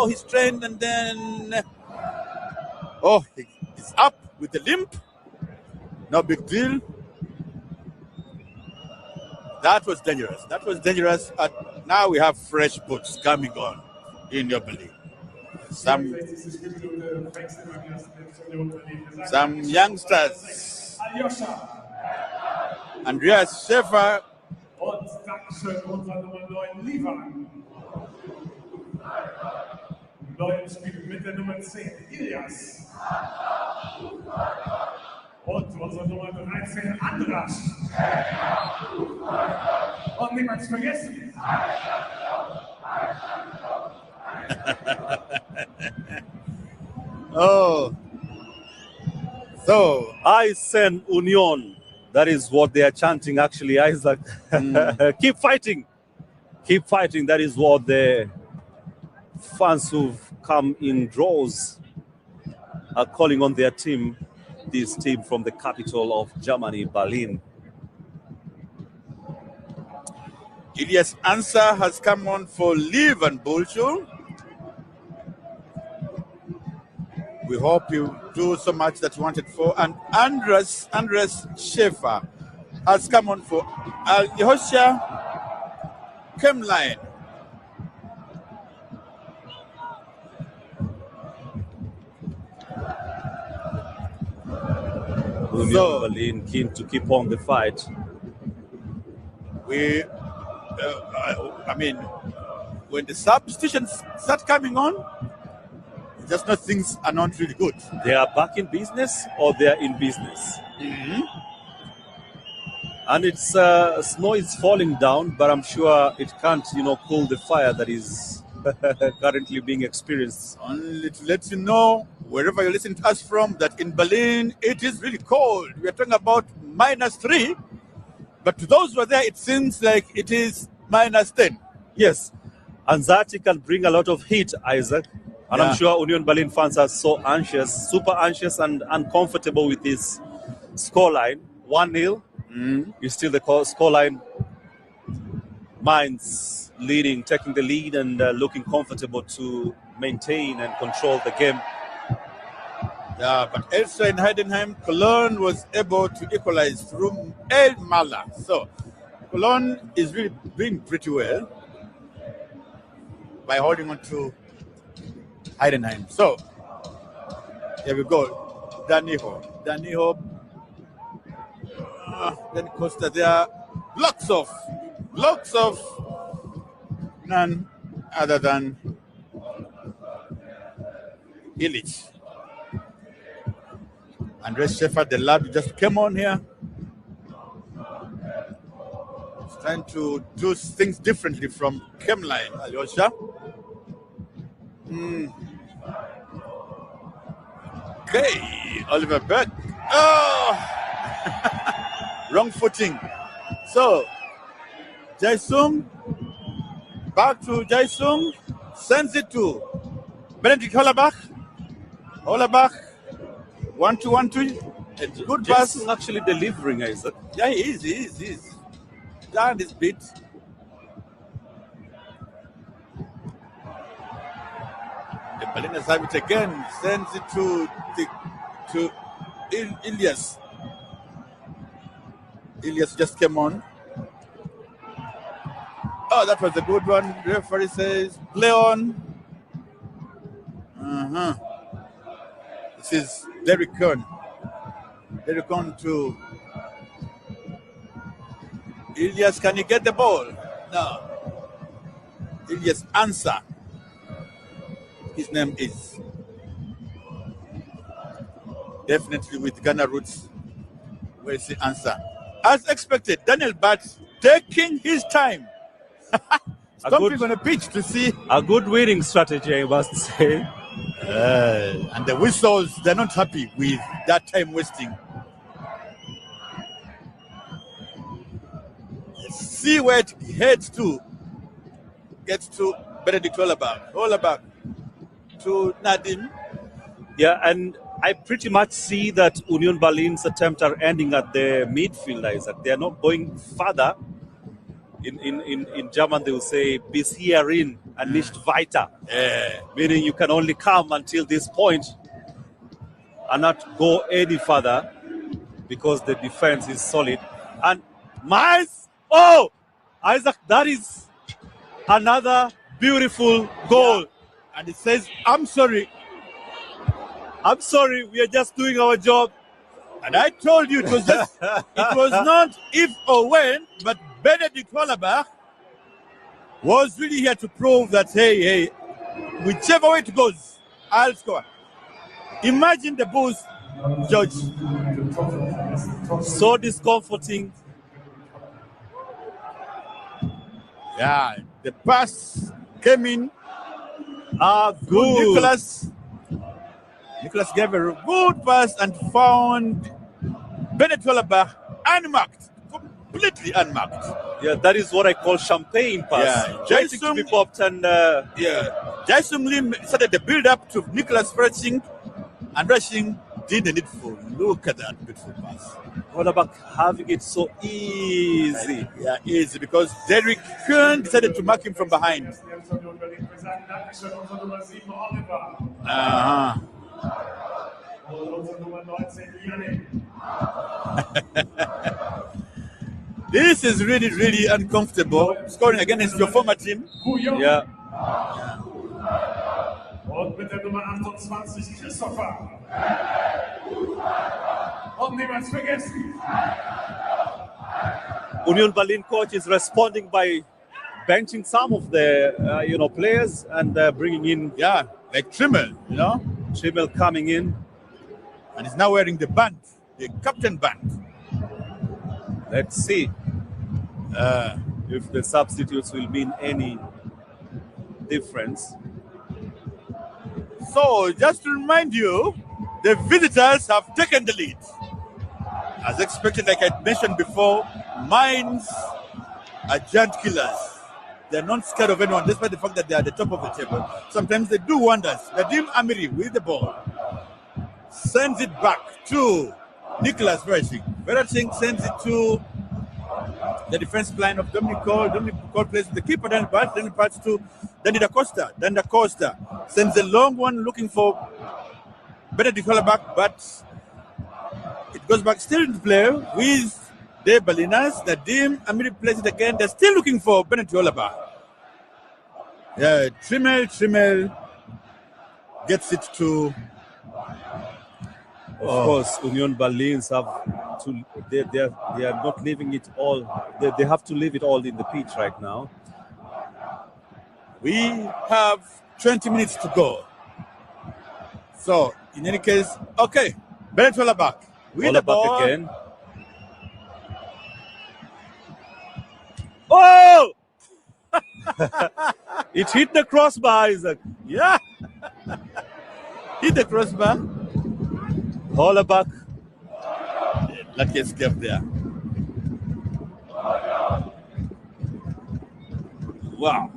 He strained, and then he's up with a limp. No big deal. That was dangerous. Now we have fresh boots coming on in your belief. Some youngsters. Andreas Schäfer. Und Dankeschön, unser Nummer 9 Lieferan. Neuen spielt mit der Nummer 10 Ilias. Und unser Nummer 13 Andras. Und niemals vergessen. So Eisen Union. That is what they are chanting, actually, Isaac. Keep fighting. Keep fighting. That is what the fans who've come in droves are calling on their team, this team from the capital of Germany, Berlin. Ilias Ansah has come on for Liv and Bulchu. We hope you do so much that you wanted for. And Andres Schaefer has come on for Yehoshua Kemline. Union Berlin keen to keep on the fight. I mean, when the substitutions start coming on, it's just not things are not really good. They are back in business or they are in business. And it's snow is falling down, but I'm sure it can't, cool the fire that is currently being experienced. Only to let you know, wherever you're listening to us from, that in Berlin it is really cold. We are talking about -3, but to those who are there, it seems like it is -10. Yes, anxiety can bring a lot of heat, Isaac. And I'm sure Union Berlin fans are so anxious, super anxious and uncomfortable with this scoreline. 1-0 is still the scoreline. Mainz leading, taking the lead and looking comfortable to maintain and control the game. Yeah, but elsewhere in Heidenheim, Cologne was able to equalize through El Mala. So Cologne is really doing pretty well by holding on to Heidenheim. So here we go. Daniho. Then Costa there. Blocks of none other than Illich. Andres Schaefer, the lad who just came on here. He's trying to do things differently from Kemline, Alyosha. Okay, Oliver Berg. Oh! Wrong footing. So, Jaisung, back to Jaisung, sends it to Benedict Hollerbach. 1-2. It's good pass. Jaisung actually delivering, Isaac. Yeah, he is. Down his beat. The Berliner have it again, sends it to Ilias. Ilias just came on. Oh, that was a good one. The referee says, play on. This is Derek Kern. Derek Kern to Ilias. Can he get the ball? No. Ilias Ansah. His name is. Definitely with Ghana roots. Where's the answer? As expected, Daniel Batts taking his time. Stomping on a pitch to see. A good winning strategy, I must say. And the whistles, they're not happy with that time wasting. Let's see where it heads to. Gets to Benedict Hollerbach to Nadim. Yeah, and I pretty much see that Union Berlin's attempts are ending at the midfield, Isaac. They are not going further. In German, they will say, bis hierhin and nicht weiter. Meaning you can only come until this point and not go any further because the defense is solid. And Mainz, Isaac, that is another beautiful goal. Yeah. And it says, I'm sorry, we are just doing our job. And I told you it was just, it was not if or when, but Benedict Hollerbach was really here to prove that, hey, whichever way it goes, I'll score. Imagine the boost, George. So discomforting. Yeah, the pass came in. Good. Nicholas gave a good pass and found Benedict Hollerbach unmarked, completely unmarked. Yeah, that is what I call champagne pass. Yeah, Waiting to be popped and... Jason Lim started the build-up to Nicholas rushing, did the needful. Look at that beautiful pass. What about having it so easy? Yeah, easy, because Derek Köln decided to mark him from behind. Uh-huh. This is really, really uncomfortable. Scoring against your former team. Yeah. Und mit der Nummer 28 Christopher. Und niemals vergessen. Union Berlin coach is responding by benching some of the players and bringing in like Trimmel, Trimmel coming in, and he's now wearing the band, the captain band. Let's see if the substitutes will mean any difference. So, just to remind you, the visitors have taken the lead. As expected, like I mentioned before, Mainz are giant killers. They're not scared of anyone, despite the fact that they are at the top of the table. Sometimes they do wonders. Nadim Amiri with the ball sends it back to Nicholas Verching. Verching sends it to the defensive line of Dominic Cole. Dominic Cole plays with the keeper, then it passes to Danny Da Costa. Then Da Costa sends a long one looking for Benedict Hollerbach, but it goes back still into play with the Berliners. Nadim Amiri plays it again. They're still looking for Benedict Hollerbach. Yeah, Trimmel gets it to. Of course, Union Berlin have to. They are not leaving it all. They have to leave it all in the pitch right now. We have 20 minutes to go. So, in any case, okay, Benedict Hollerbach with the ball again. Oh! It hit the crossbar, Isaac. Yeah. Hit the crossbar. Hollerbach. Lucky escape there. Wow.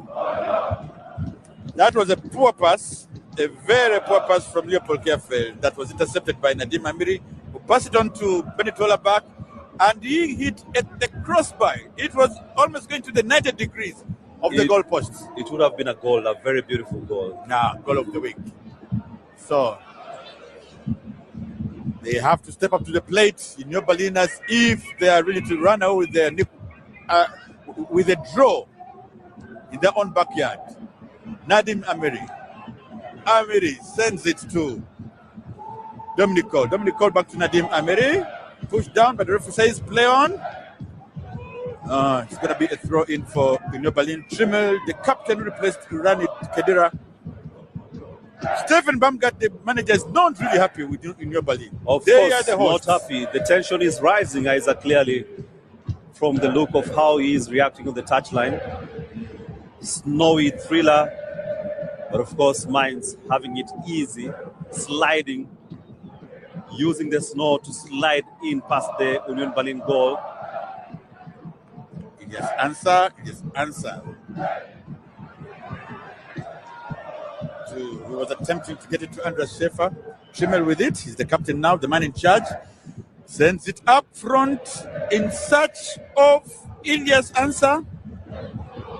That was a poor pass, a very poor pass from Leopold Kerfeld that was intercepted by Nadim Amiri, who passed it on to Benedict Hollerbach, and he hit at the crossbar. It was almost going to the 90 degrees of the goal posts. It would have been a goal, a very beautiful goal. Goal of the week. So, they have to step up to the plate in New Berliners if they are ready to run away with a draw in their own backyard. Nadim Amiri. Amiri sends it to Dominic Cole. Dominic Cole back to Nadim Amiri. Pushed down, but the referee says play on. It's going to be a throw in for Union Berlin. Trimmel, the captain, replaced Ranit Kedira. Stephen Baumgart, the manager, is not really happy with Union Berlin. Of course, not happy. The tension is rising, Isaac, clearly from the look of how he is reacting on the touchline. Snowy thriller, but of course, Mainz having it easy, sliding, using the snow to slide in past the Union Berlin goal. Yes, answer. He was attempting to get it to Andreas Schäfer. Trimmel with it. He's the captain now, the man in charge. Sends it up front in search of Ilias Ansah.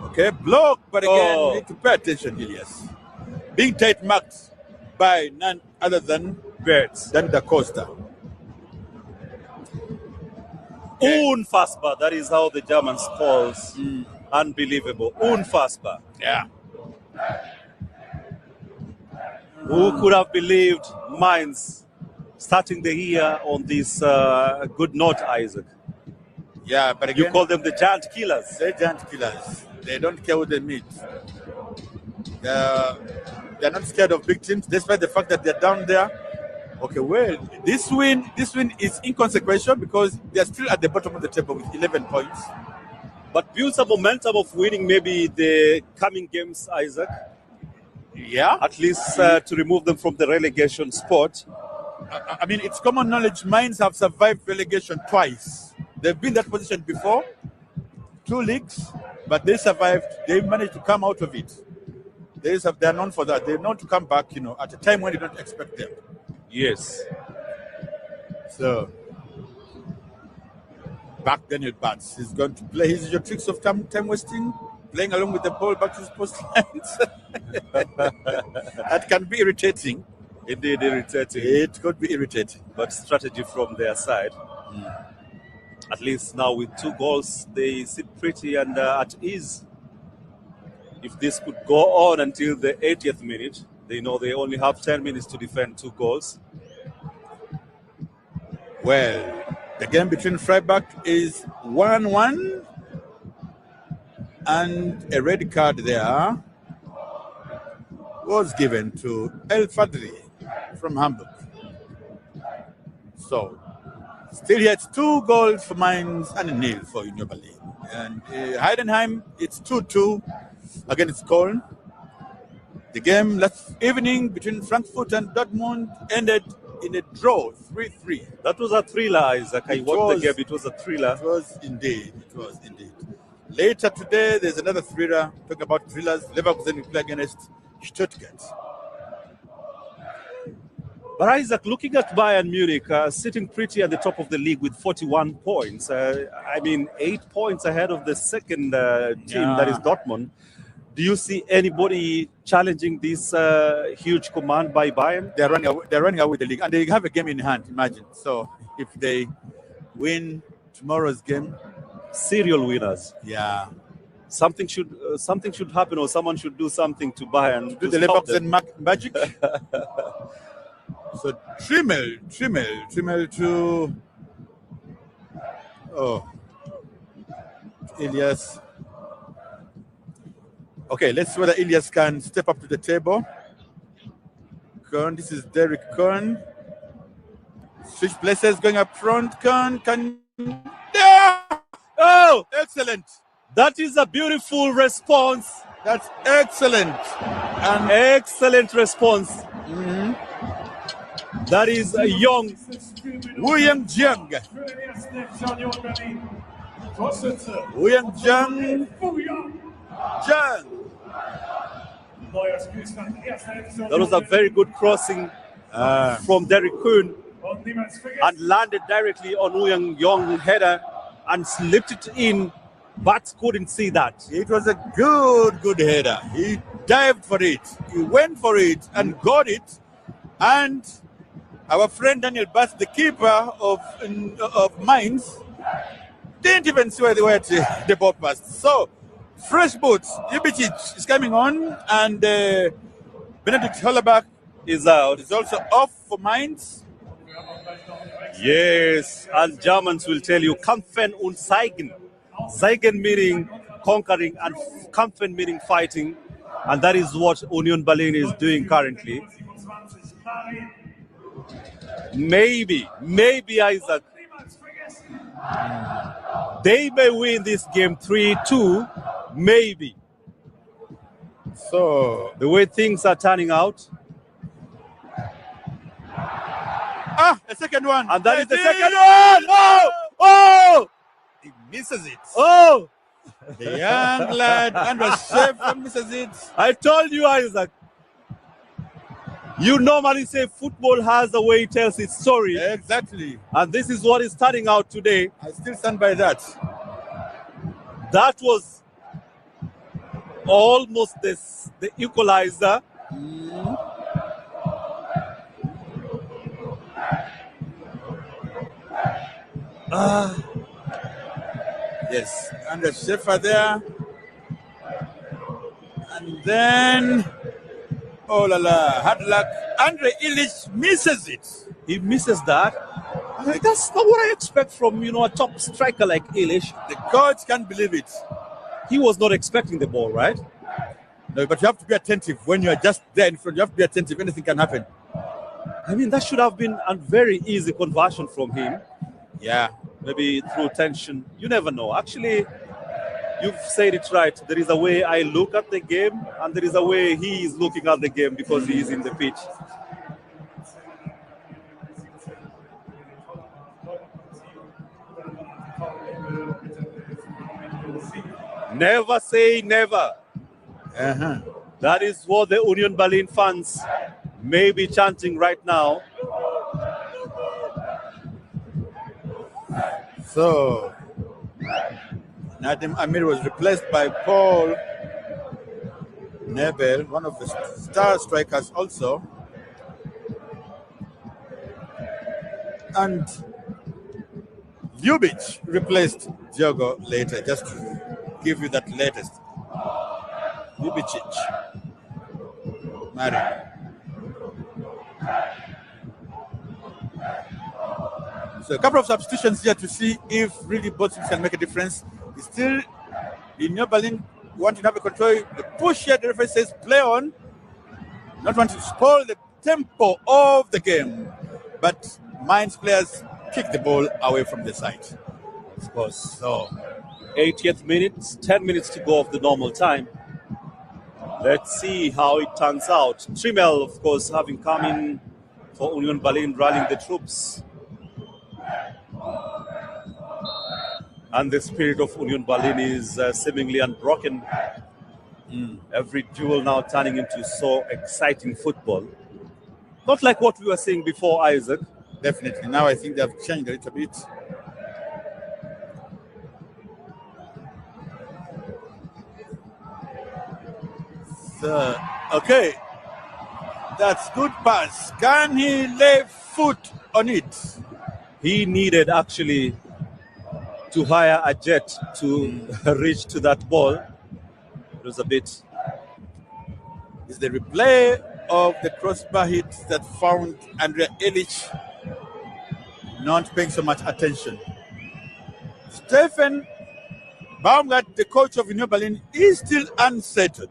Okay, block, but again, you need to pay attention, Ilias. Being tight marked by none other than Da Costa. Unfassbar, that is how the Germans calls. Unbelievable. Unfassbar. Yeah. Who could have believed Mainz starting the year on this good note, Isaac? Yeah, but again, you call them the giant killers. They're giant killers. They don't care who they meet. They're not scared of big teams, despite the fact that they're down there. Okay, well, this win is inconsequential because they're still at the bottom of the table with 11 points. But builds a momentum of winning maybe the coming games, Isaac. Yeah. At least to remove them from the relegation spot. I mean, it's common knowledge Mainz have survived relegation twice. They've been in that position before, 2 leagues, but they survived. They managed to come out of it. They're known for that. They're known to come back, at a time when you don't expect them. Yes. So, back Daniel Bats is going to play his usual tricks of time wasting, playing along with the ball back to his post lines. That can be irritating. Indeed, irritating. It could be irritating. But strategy from their side. At least now with 2 goals, they sit pretty and at ease. If this could go on until the 80th minute, they know they only have 10 minutes to defend 2 goals. Well, the game between Freiburg is 1-1, and a red card there was given to El Fadri from Hamburg. So, still here it's 2 goals for Mainz and 0 for Union Berlin. And Heidenheim, it's 2-2 against Köln. The game last evening between Frankfurt and Dortmund ended in a draw, 3-3. That was a thriller, Isaac. I watched the game. It was a thriller. It was indeed. Later today, there's another thriller. Talking about thrillers, Leverkusen will play against Stuttgart. But Isaac, looking at Bayern Munich, sitting pretty at the top of the league with 41 points. 8 points ahead of the second team, that is Dortmund. Do you see anybody challenging this huge command by Bayern? They're running away with the league, and they have a game in hand. Imagine. So if they win tomorrow's game, serial winners. Yeah. Something should happen, or someone should do something to Bayern. Do the Leverkusen magic. So Trimmel to Ilias. Okay, let's see whether Ilias can step up to the table. Köln, this is Derek Köln. Switch places, going up front. Köln can. Yeah! Oh, excellent! That is a beautiful response. That's excellent. An excellent response. Mm-hmm. That is a young William Jiang. William Jiang. That was a very good crossing from Derek Kuhn and landed directly on Wuyang Yong header and slipped it in, but couldn't see that. It was a good header. He dived for it. He went for it and got it. And our friend Daniel Bass, the keeper of Mainz, didn't even see where the ball passed. So, fresh boots. Jubicic is coming on, and Benedict Hollerbach is out. Is also off for Mainz. Yes, and Germans will tell you, Kämpfen und Siegen. Siegen meaning conquering and Kämpfen meaning fighting. And that is what Union Berlin is doing currently. Maybe Isaac, they may win this game 3-2, maybe. So the way things are turning out. A second one. And that is the second one. Oh! He misses it. Oh! The young lad, Andras Schäfer misses it. I told you, Isaac. You normally say football has a way it tells its story. Exactly. And this is what is turning out today. I still stand by that. That was almost the equalizer. Yes, Andras Schäfer there. And then, oh la la, hard luck. Andre Illich misses it. He misses that. That's not what I expect from, a top striker like Illich. The coach can't believe it. He was not expecting the ball, right? No, but you have to be attentive. When you're just there in front, you have to be attentive. Anything can happen. That should have been a very easy conversion from him. Yeah. Maybe through tension. You never know. Actually, you've said it right. There is a way I look at the game, and there is a way he is looking at the game because he is in the pitch. Never say never. That is what the Union Berlin fans may be chanting right now. So, Nadim Amir was replaced by Paul Nebel, one of the star strikers also. And Ljubic replaced Diogo later, just to give you that latest. Ljubicic. Mario. So a couple of substitutions here to see if really both teams can make a difference. It's still in New Berlin wanting to have a control. The push here, the referee says play on. Not wanting to spoil the tempo of the game. But Mainz players kick the ball away from the side. Of course. So 80th minute, 10 minutes to go of the normal time. Let's see how it turns out. Trimmel, of course, having come in for Union Berlin, rallying the troops. And the spirit of Union Berlin is seemingly unbroken. Every duel now turning into so exciting football. Not like what we were seeing before, Isaac. definitely. Now I think they have changed a little bit. So, okay. That's good pass. Can he lay foot on it? He needed actually to hire a jet to reach to that ball. It was a bit. It's the replay of the crossbar hit that found Andrea Illich not paying so much attention. Stefan Baumgart, the coach of Union Berlin, is still unsettled.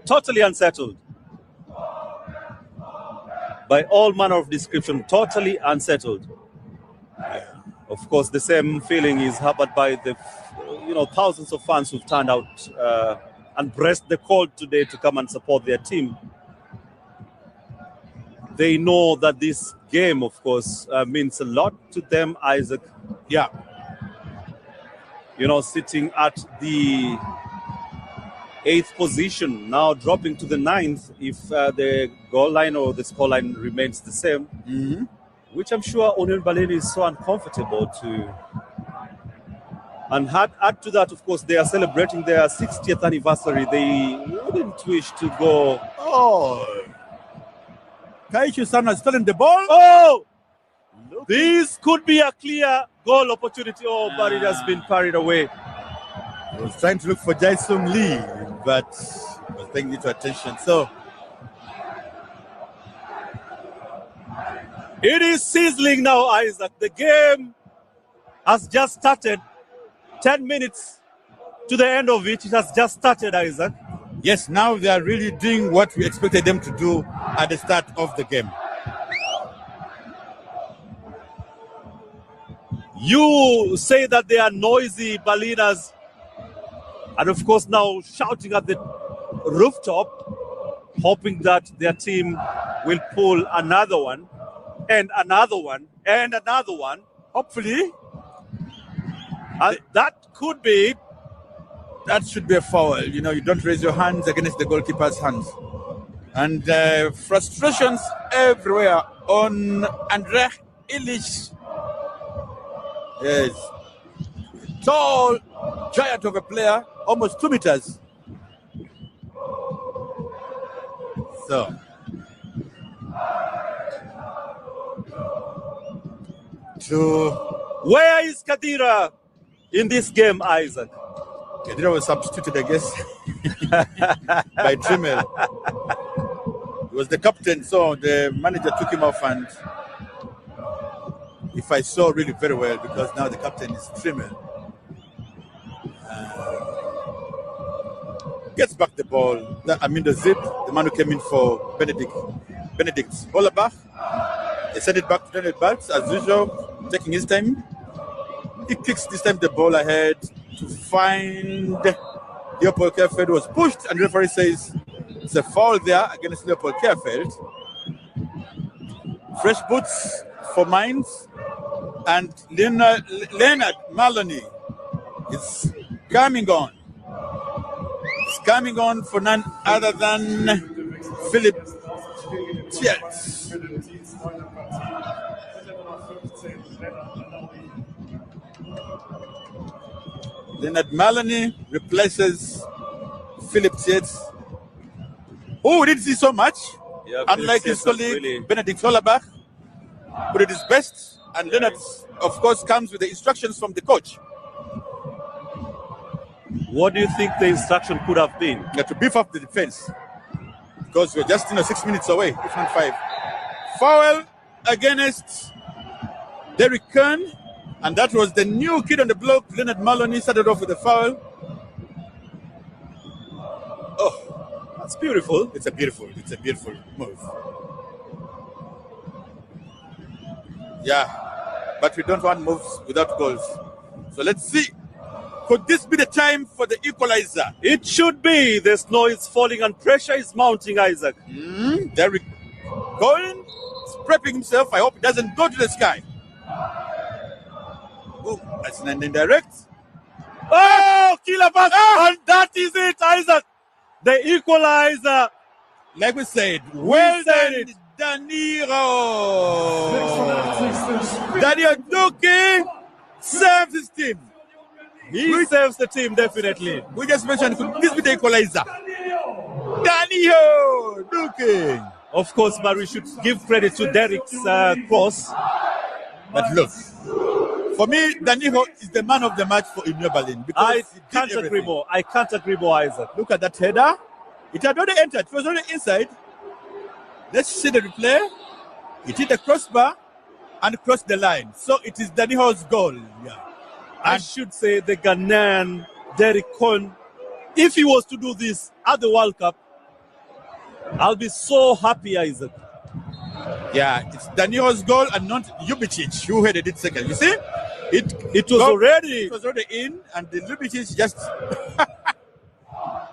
Totally unsettled. By all manner of description, totally unsettled. Of course, the same feeling is harbored by the, thousands of fans who've turned out and pressed the call today to come and support their team. They know that this game, of course, means a lot to them, Isaac. Yeah. Sitting at the 8th position, now dropping to the 9th if the goal line or the score line remains the same, which I'm sure Union Berlin is so uncomfortable to. And add to that, of course, they are celebrating their 60th anniversary. They wouldn't wish to go. Oh, Kaichu-san has stolen the ball. Oh, this could be a clear goal opportunity. Oh, but it has been carried away. He was trying to look for Jae-Sung Lee, but was paying little attention. So it is sizzling now, Isaac. The game has just started. 10 minutes to the end of it. It has just started, Isaac. yes, now they are really doing what we expected them to do at the start of the game. You say that they are noisy Berliners, and of course now shouting at the rooftop, hoping that their team will pull another one, and another one, and another one, hopefully. And that could be. That should be a foul. You don't raise your hands against the goalkeeper's hands. And frustrations everywhere on Andrea Illich. Yes. Tall giant of a player, almost 2 meters. So. Where is Kadira in this game, Isaac? Kadira was substituted, I guess, by Trimmel. He was the captain, so the manager took him off, and if I saw really very well, because now the captain is Trimmel. Gets back the ball. The zip, the man who came in for Benedict Hollerbach. He sent it back to Daniel Baltz, as usual, taking his time. He kicks this time the ball ahead to find Leopold Kerfeld, was pushed, and the referee says it's a foul there against Leopold Kerfeld. Fresh boots for Mainz, and Leonard Maloney is coming on. It's coming on for none other than Philip Thielt. Leonard Maloney replaces Philip Yates, who we didn't see so much. Yeah, Unlike Philip his Yates has colleague really- Benedict Hollerbach, who did his best. And Leonard, of course, comes with the instructions from the coach. What do you think the instruction could have been? To beef up the defense, because we're just 6 minutes away, if not 5. Foul against Derek Kern, and that was the new kid on the block. Leonard Maloney started off with a foul. Oh, That's beautiful. it's a beautiful move. Yeah, but we don't want moves without goals. So let's see. Could this be the time for the equalizer? It should be. The snow is falling and pressure is mounting, Isaac. Derek Cohen is prepping himself. I hope he doesn't go to the sky. Oh, that's an indirect. Oh, killer pass. And that is it, Isaac. The equalizer. Like we said, Well done, said it. Danilo. Daniel Duque serves his team. He saves the team, definitely. We just mentioned, could this be the equalizer? Danilo Duque. Of course, but we should give credit to Derek's cross. But look, for me, Danilo is the man of the match for Union Berlin. Because I he did can't agree everything. more. I can't agree more, Isaac. Look at that header. It had already entered. It was already inside. Let's see the replay. It hit the crossbar and crossed the line. So it is Danilo's goal. Yeah. I should say the Ghanaian Derek Cohen, if he was to do this at the World Cup, I'll be so happy, Isaac. Yeah, it's Danilo's goal and not Ljubicic who headed it second. You see? It was already. It was already in, and the Ljubicic just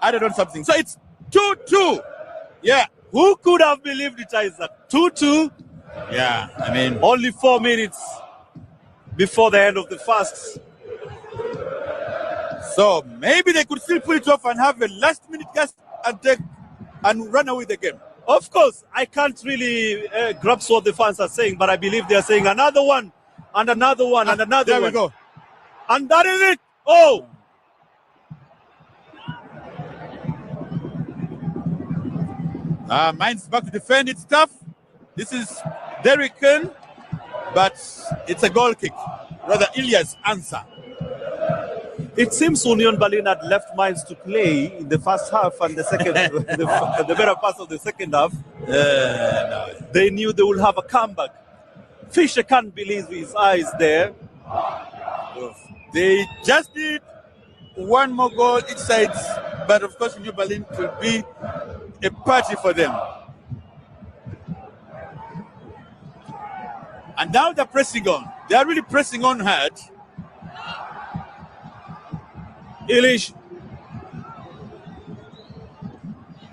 added on something. So it's 2-2. Yeah. Who could have believed it, Isaac? 2-2. Yeah, I mean, Only 4 minutes before the end of the first. so maybe they could still pull it off and have a last-minute gasp and run away with the game. Of course, I can't really grasp what the fans are saying, but I believe they are saying another one, and another one, and another There one. we go. And that is it. Oh! Mainz back to defend. It's tough. This is Derek Kern, but it's a goal kick. Rather, Ilya's answer. It seems Union Berlin had left Mainz to play in the first half and the second, the better part of the second half. No. They knew they would have a comeback. Fischer can't believe his eyes there. They just need one more goal each side, but of course, New Berlin will be a party for them. And now they're pressing on. They are really pressing on hard. Ilish,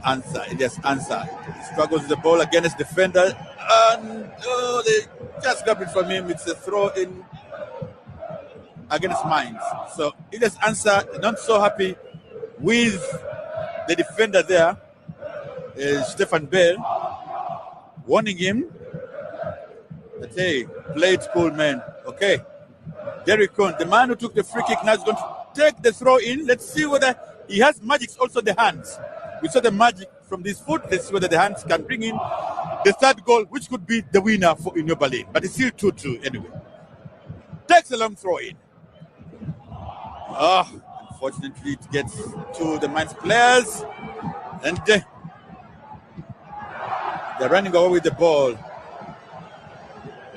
Answer. Yes, answer. He struggles with the ball against defender. And they just grabbed it from him. It's a throw in against Mainz. So Ilias answer, not so happy with the defender there, Stefan Bell, warning him that, hey, play it cool, man. Okay. Derek Cohen, the man who took the free kick, now is going to take the throw in. Let's see whether he has magic, also the hands. We saw the magic from this foot. Let's see whether the hands can bring in the third goal, which could be the winner for Union Berlin. But it's still 2-2 anyway. Takes a long throw in. Unfortunately, it gets to the Mainz players. And they're running away with the ball.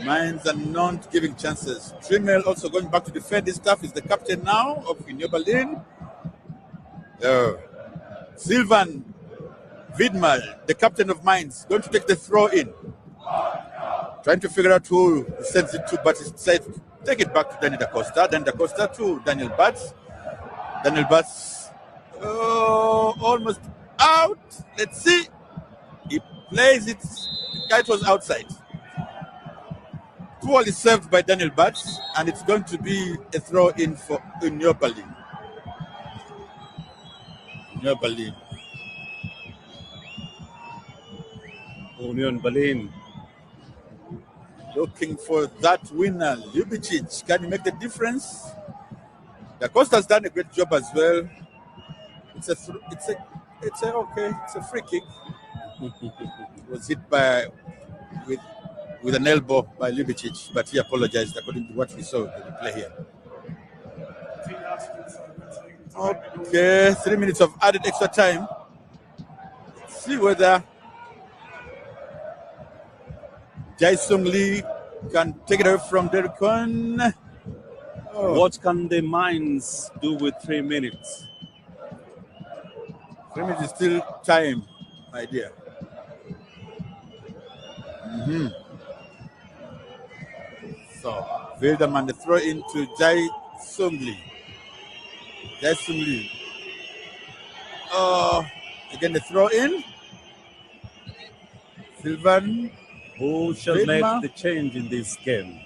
Mainz are not giving chances. Trimmel also going back to defend his stuff. Is the captain now of Union Berlin. Sylvan Widmal, the captain of Mainz, going to take the throw in. Trying to figure out who he sends it to, but he said, take it back to Daniel Da Costa. Then Da Costa to Daniel Batz. Daniel Batz, almost out. Let's see. He plays it. The kite was outside. Poorly served by Daniel Batz, and it's going to be a throw in for Union Berlin. Union Berlin. Union Berlin. looking for that winner. Ljubicic, can he make the difference? Da Costa's done a great job as well. It's a free kick. It was hit with an elbow by Ljubicic, but he apologized according to what we saw in the play here. Okay, 3 minutes of added extra time. Let's see whether Jae Sung Lee can take it away from Derek Kwan. What can the Mainz do with 3 minutes? 3 minutes is still time, my dear. So, Wilderman, the throw into Jae Sung Lee. Jae Sung Lee. Again, the throw in. Sylvan. Who shall Wilma. make the change in this game?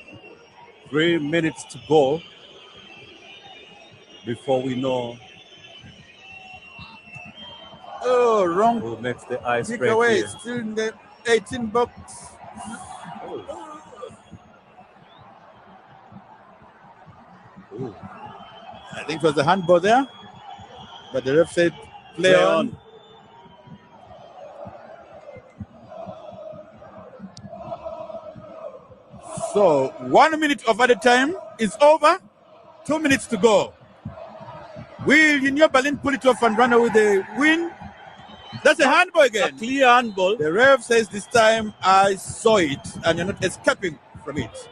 3 minutes to go before we know Wrong. who makes the ice Kick break away. here. Still in the 18 box. Ooh. I think it was the handball there, but the ref said play on. So 1 minute of added time is over. 2 minutes to go. Will Union Berlin pull it off and run away with the win? That's a handball A again. clear handball. The ref says this time I saw it and you're not escaping from it.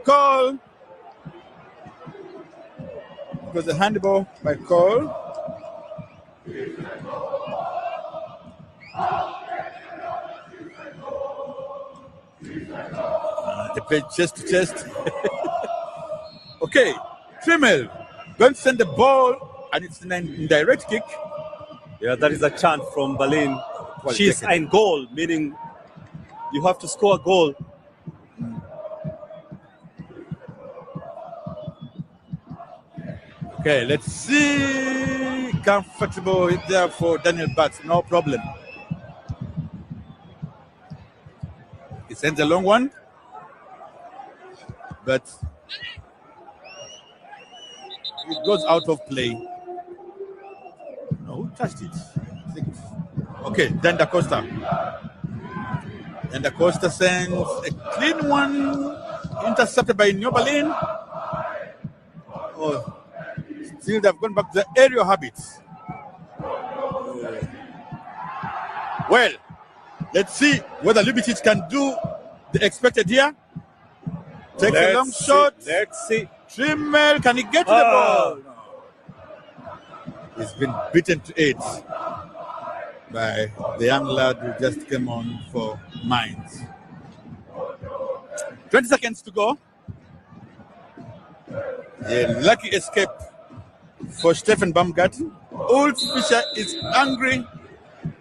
Call. It was a handball by Cole. They played chest to chest. Okay, Trimmel going to send the ball, and it's an indirect kick. Yeah, that is a chant from Berlin. Well She's taken. ein goal, meaning you have to score a goal. Okay, let's see. Comfortable there for Daniel Batts, no problem. He sends a long one, but it goes out of play. No, who touched it? I think. Okay, then Da Costa. And Da Costa sends a clean one, intercepted by New Berlin. Oh, still they've gone back to the aerial habits. Well, let's see whether Ljubicic can do the expected here. Takes a long shot. Let's see. Trimmel, can he get to the ball? No. He's been beaten to 8 by the young lad who just came on for Mainz. 20 seconds to go. A lucky escape for Stefan Baumgarten. Ulf Fischer is angry.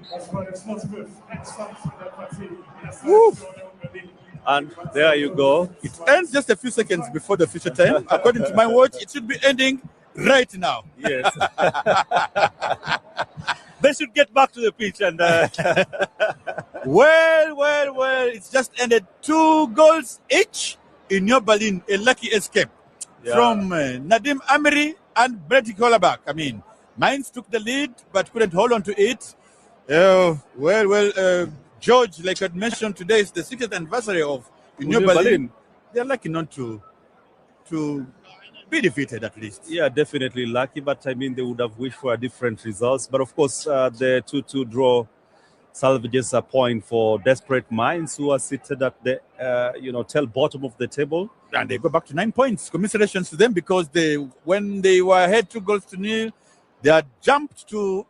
Das war der Schlussgriff. Endstand in der Partie. Woo. And there you go. It ends just a few seconds before the future time. According to my watch, it should be ending right now. Yes. They should get back to the pitch and Well, it's just ended 2 goals each in New Berlin. A lucky escape from Nadim Amiri and Brett Kolabach. I mean, Mainz took the lead but couldn't hold on to it. George, like I mentioned, today is the 60th anniversary of Union Berlin. They're lucky not to be defeated at least. yeah, definitely lucky, but I mean they would have wished for a different results. But of course, the 2-2 draw salvages a point for desperate Mainz, who are seated at the tail bottom of the table. And they go back to 9 points. Commiserations to them because when they were ahead 2-0, they had jumped to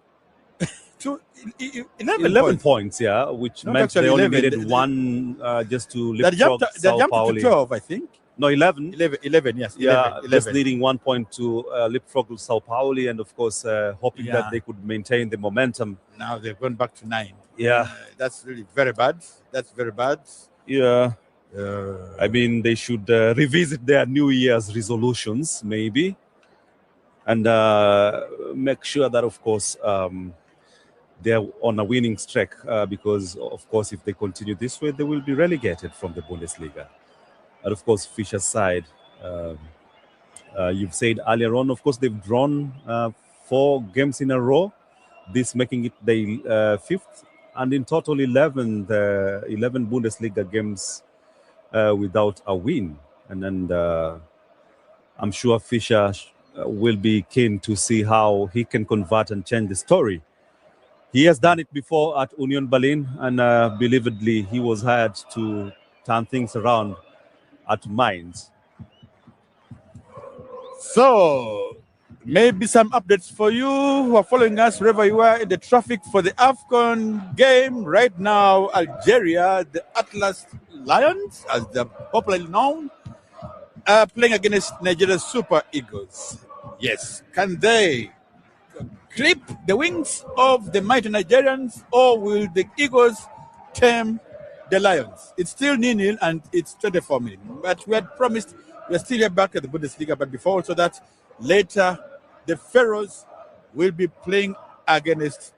11 points, yeah, which Not meant actually they only 11. needed one just to They leapfrog jumped Sao to Paulo. 12, I think. No, 11. 11, yes. Yeah, 11. just needing 1 point to leapfrog Sao Paulo, and of course hoping Yeah. that they could maintain the momentum. Now they've gone back to 9. Yeah, That's really very bad. That's very bad. yeah. I mean, they should revisit their New Year's resolutions, maybe, and make sure that, of course, they're on a winning streak. Because, of course, if they continue this way, they will be relegated from the Bundesliga. And of course, Fisher's side, you've said earlier on, of course, they've drawn 4 games in a row, this making it the 5th, and in total 11 Bundesliga games without a win. And then I'm sure Fischer will be keen to see how he can convert and change the story. He has done it before at Union Berlin, and believably he was hired to turn things around at Mainz. So, maybe some updates for you who are following us wherever you are in the traffic for the AFCON game. Right now, Algeria, the Atlas Lions, as they're popularly known, are playing against Nigeria's Super Eagles. Yes, can they clip the wings of the mighty Nigerians, or will the Eagles tame the Lions? It's still 0-0 and it's 24 minutes. But we had promised we're still here back at the Bundesliga. But before also that, later the Pharaohs will be playing against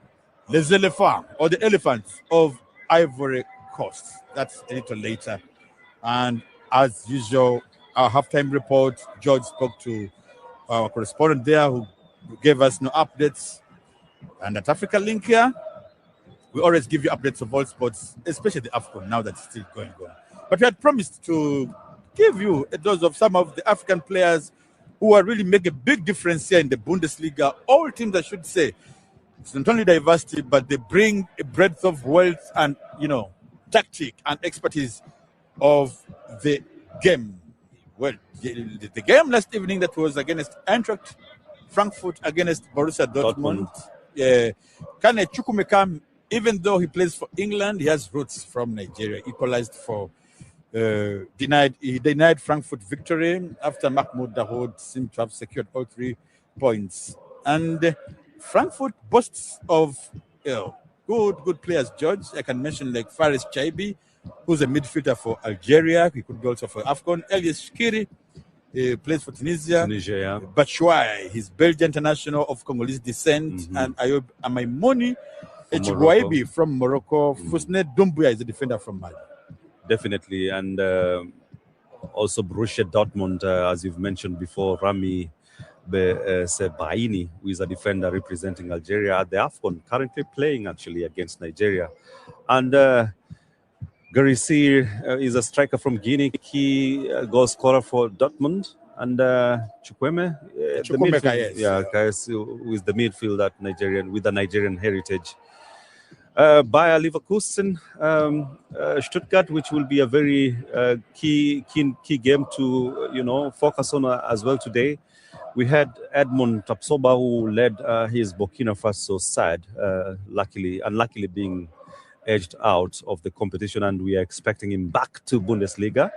Les Elephants, or the Elephants of Ivory Coast. That's a little later. And as usual, our halftime report, George spoke to our correspondent there who gave us no updates. And at Africa Link here, we always give you updates of all sports, especially the AFCON, now that it's still going on. But we had promised to give you a dose of some of the African players who are really making a big difference here in the Bundesliga. All teams, I should say, it's not only diversity, but they bring a breadth of wealth and, tactic and expertise of the game. Well, the game last evening that was against Eintracht Frankfurt against Borussia Dortmund. Kane Chukwumeka, even though he plays for England, he has roots from Nigeria. Equalized for denied Frankfurt victory after Mahmoud Dahoud seemed to have secured all 3 points. And Frankfurt boasts of good players, George. I can mention like Faris Chaibi, who's a midfielder for Algeria. He could be also for AFCON. Elias Shkiri plays for Tunisia. Yeah. Batshuayi, he's Belgian international of Congolese descent. And Ayoub Amaimoni Echiguaibi from Morocco. Fusne Doumbouya is a defender from Mali. Definitely. And also Borussia Dortmund, as you've mentioned before, Rami Sebaini, who is a defender representing Algeria at the AFCON, currently playing actually against Nigeria. And Garisir is a striker from Guinea, key goal scorer for Dortmund. And Chukwumeka, yes, who is the midfielder at Nigerian with a Nigerian heritage. Bayer Leverkusen, Stuttgart, which will be a very key game to focus on as well today. We had Edmond Tapsoba, who led his Burkina Faso side, unluckily being edged out of the competition, and we are expecting him back to Bundesliga.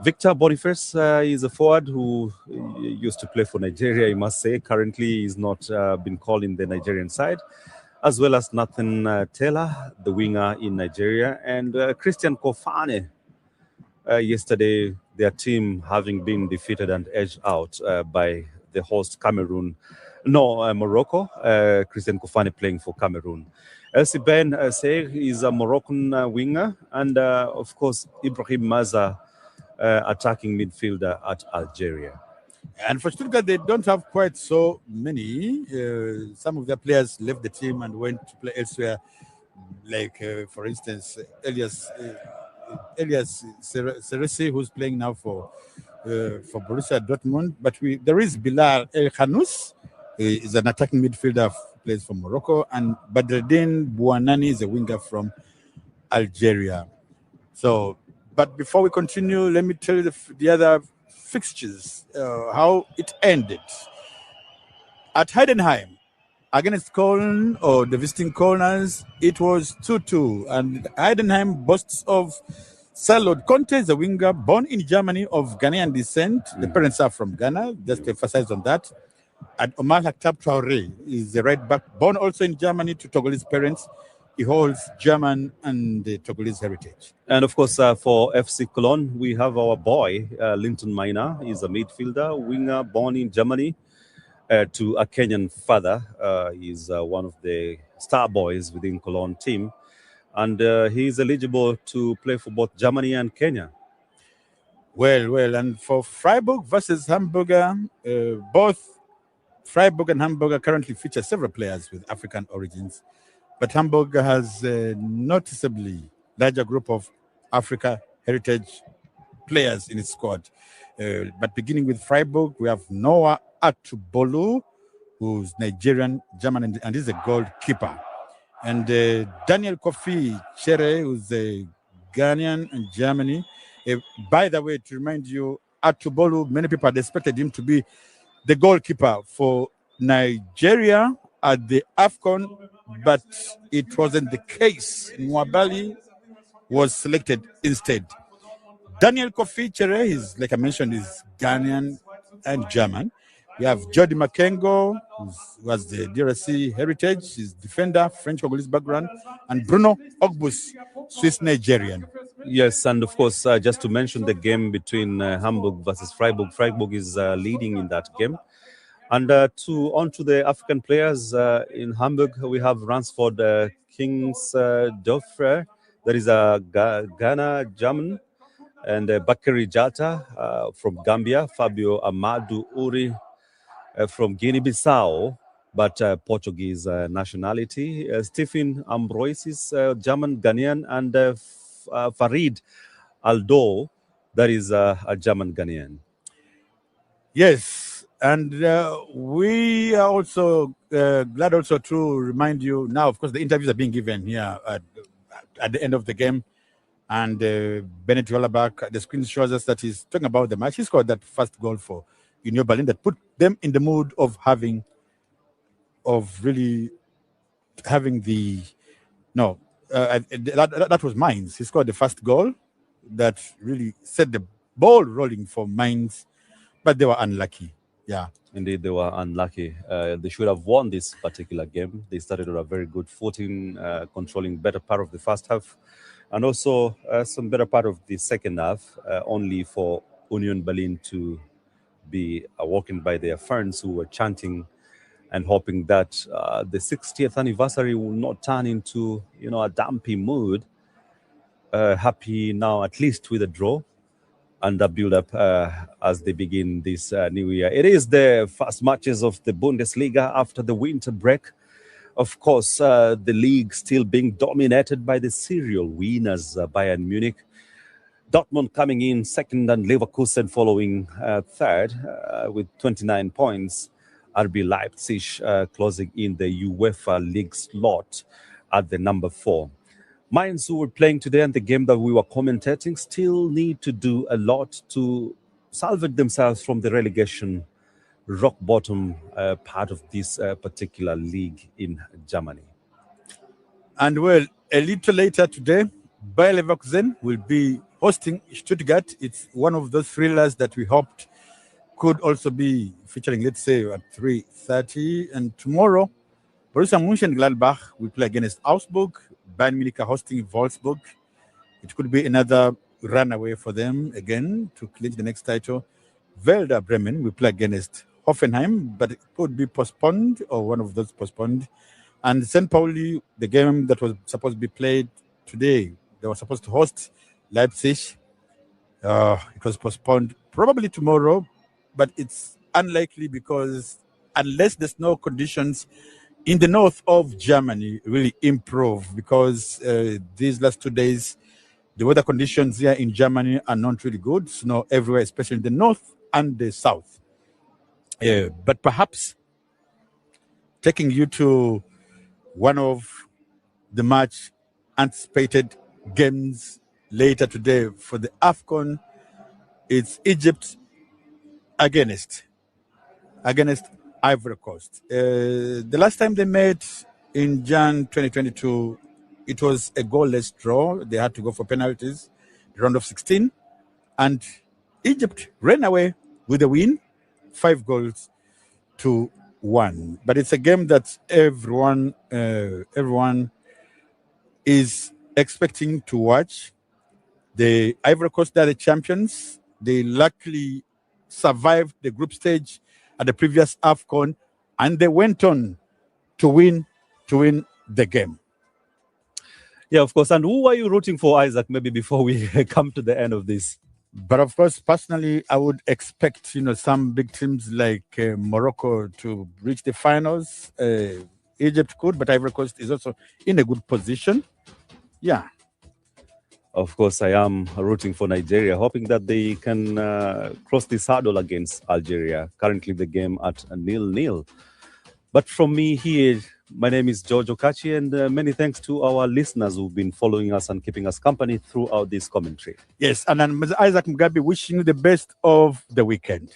Victor Boniface is a forward who used to play for Nigeria, I must say. Currently, he's not been called in the Nigerian side, as well as Nathan Taylor, the winger in Nigeria, and Christian Kofane. Yesterday, their team having been defeated and edged out by the host Morocco. Christian Kofane playing for Cameroon. Elsie Ben Seir is a Moroccan winger, and of course Ibrahim Maza, attacking midfielder at Algeria. And for Stuttgart, they don't have quite so many. Some of their players left the team and went to play elsewhere, like, for instance, Elias Seresi, who's playing now for Borussia Dortmund. But there is Bilal El Khanous, is an attacking midfielder, plays for Morocco, and Badreddin Bouanani is a winger from Algeria. So, but before we continue, let me tell you the other fixtures, how it ended. At Heidenheim, against Köln, or the visiting Kölners, it was 2-2. And Heidenheim boasts of Salod Conte, is a winger born in Germany of Ghanaian descent. The parents are from Ghana, just to emphasize on that. And Omar Haktab Traoré is the right back, born also in Germany to Togolese parents. He holds German and Togolese heritage. And of course, for FC Cologne, we have our boy, Linton Maina. He's a midfielder, winger, born in Germany to a Kenyan father. He's one of the star boys within Cologne team. And he is eligible to play for both Germany and Kenya. Well, and for Freiburg versus Hamburger, both Freiburg and Hamburger currently feature several players with African origins, but Hamburg has a noticeably larger group of Africa heritage players in its squad. But beginning with Freiburg, we have Noah Atubolu, who's Nigerian, German, and is a goalkeeper. And Daniel Kofi Chere, who's a Ghanaian and Germany. By the way, to remind you, Atubolu, many people had expected him to be the goalkeeper for Nigeria at the AFCON, but it wasn't the case. Nwabali was selected instead. Daniel Kofi Chere, is, like I mentioned, is Ghanaian and German. We have Jody Makengo, who has the DRC heritage, he's defender, French Congolese background, and Bruno Ogbus, Swiss Nigerian. Yes, and of course, just to mention the game between Hamburg versus Freiburg. Freiburg is leading in that game. And on to the African players in Hamburg, we have Ransford Kingsdorfer, that is a Ghana German, and Bakary Jata from Gambia, Fabio Amadou Uri from Guinea-Bissau, but Portuguese nationality, Stephen Ambroisis, German Ghanaian, and Farid Aldo, that is a German Ghanaian. Yes, and we are also glad also to remind you now, of course, the interviews are being given here at the end of the game. And Bennett Hollaback, the screen shows us that he's talking about the match. He scored that first goal for Union Berlin that put them in the mood of really having the that was Mainz. He scored the first goal that really set the ball rolling for Mainz, but they were unlucky. Yeah, indeed, they were unlucky. They should have won this particular game. They started on a very good footing, controlling better part of the first half, and also some better part of the second half, only for Union Berlin to be walking by their fans who were chanting and hoping that the 60th anniversary will not turn into, a dumpy mood. Happy now, at least with a draw and a build-up as they begin this new year. It is the first matches of the Bundesliga after the winter break. Of course, the league still being dominated by the serial winners, Bayern Munich. Dortmund coming in second and Leverkusen following third with 29 points. RB Leipzig closing in the UEFA League slot at the number 4. Mainz, who were playing today and the game that we were commentating, still need to do a lot to salvage themselves from the relegation rock bottom part of this particular league in Germany. And well, a little later today, Bayer Leverkusen will be hosting Stuttgart. It's one of those thrillers that we hoped could also be featuring, let's say, at 3:30. And tomorrow, Borussia Mönchengladbach will play against Augsburg. Bayern Munich are hosting Wolfsburg. It could be another runaway for them again to clinch the next title. Werder Bremen will play against Hoffenheim, but it could be postponed or one of those postponed. And St. Pauli, the game that was supposed to be played today, they were supposed to host Leipzig. It was postponed probably tomorrow, but it's unlikely because unless the snow conditions in the north of Germany really improve, because these last 2 days, the weather conditions here in Germany are not really good. Snow everywhere, especially in the north and the south. But perhaps taking you to one of the much anticipated games later today for the AFCON, it's Egypt against Ivory Coast. The last time they met in Jan 2022, it was a goalless draw. They had to go for penalties, the round of 16, and Egypt ran away with a win, 5-1. But it's a game that everyone is expecting to watch. The Ivory Coast are the champions. They luckily survived the group stage at the previous AFCON, and they went on to win the game. Yeah, of course. And who are you rooting for, Isaac, maybe before we come to the end of this? But of course, personally, I would expect some big teams like Morocco to reach the finals. Egypt could, but Ivory Coast is also in a good position. Yeah. Of course, I am rooting for Nigeria, hoping that they can cross this hurdle against Algeria. Currently, the game at 0-0. But from me here, my name is George Okachi, and many thanks to our listeners who've been following us and keeping us company throughout this commentary. Yes, and I'm Isaac Mugabe wishing you the best of the weekend.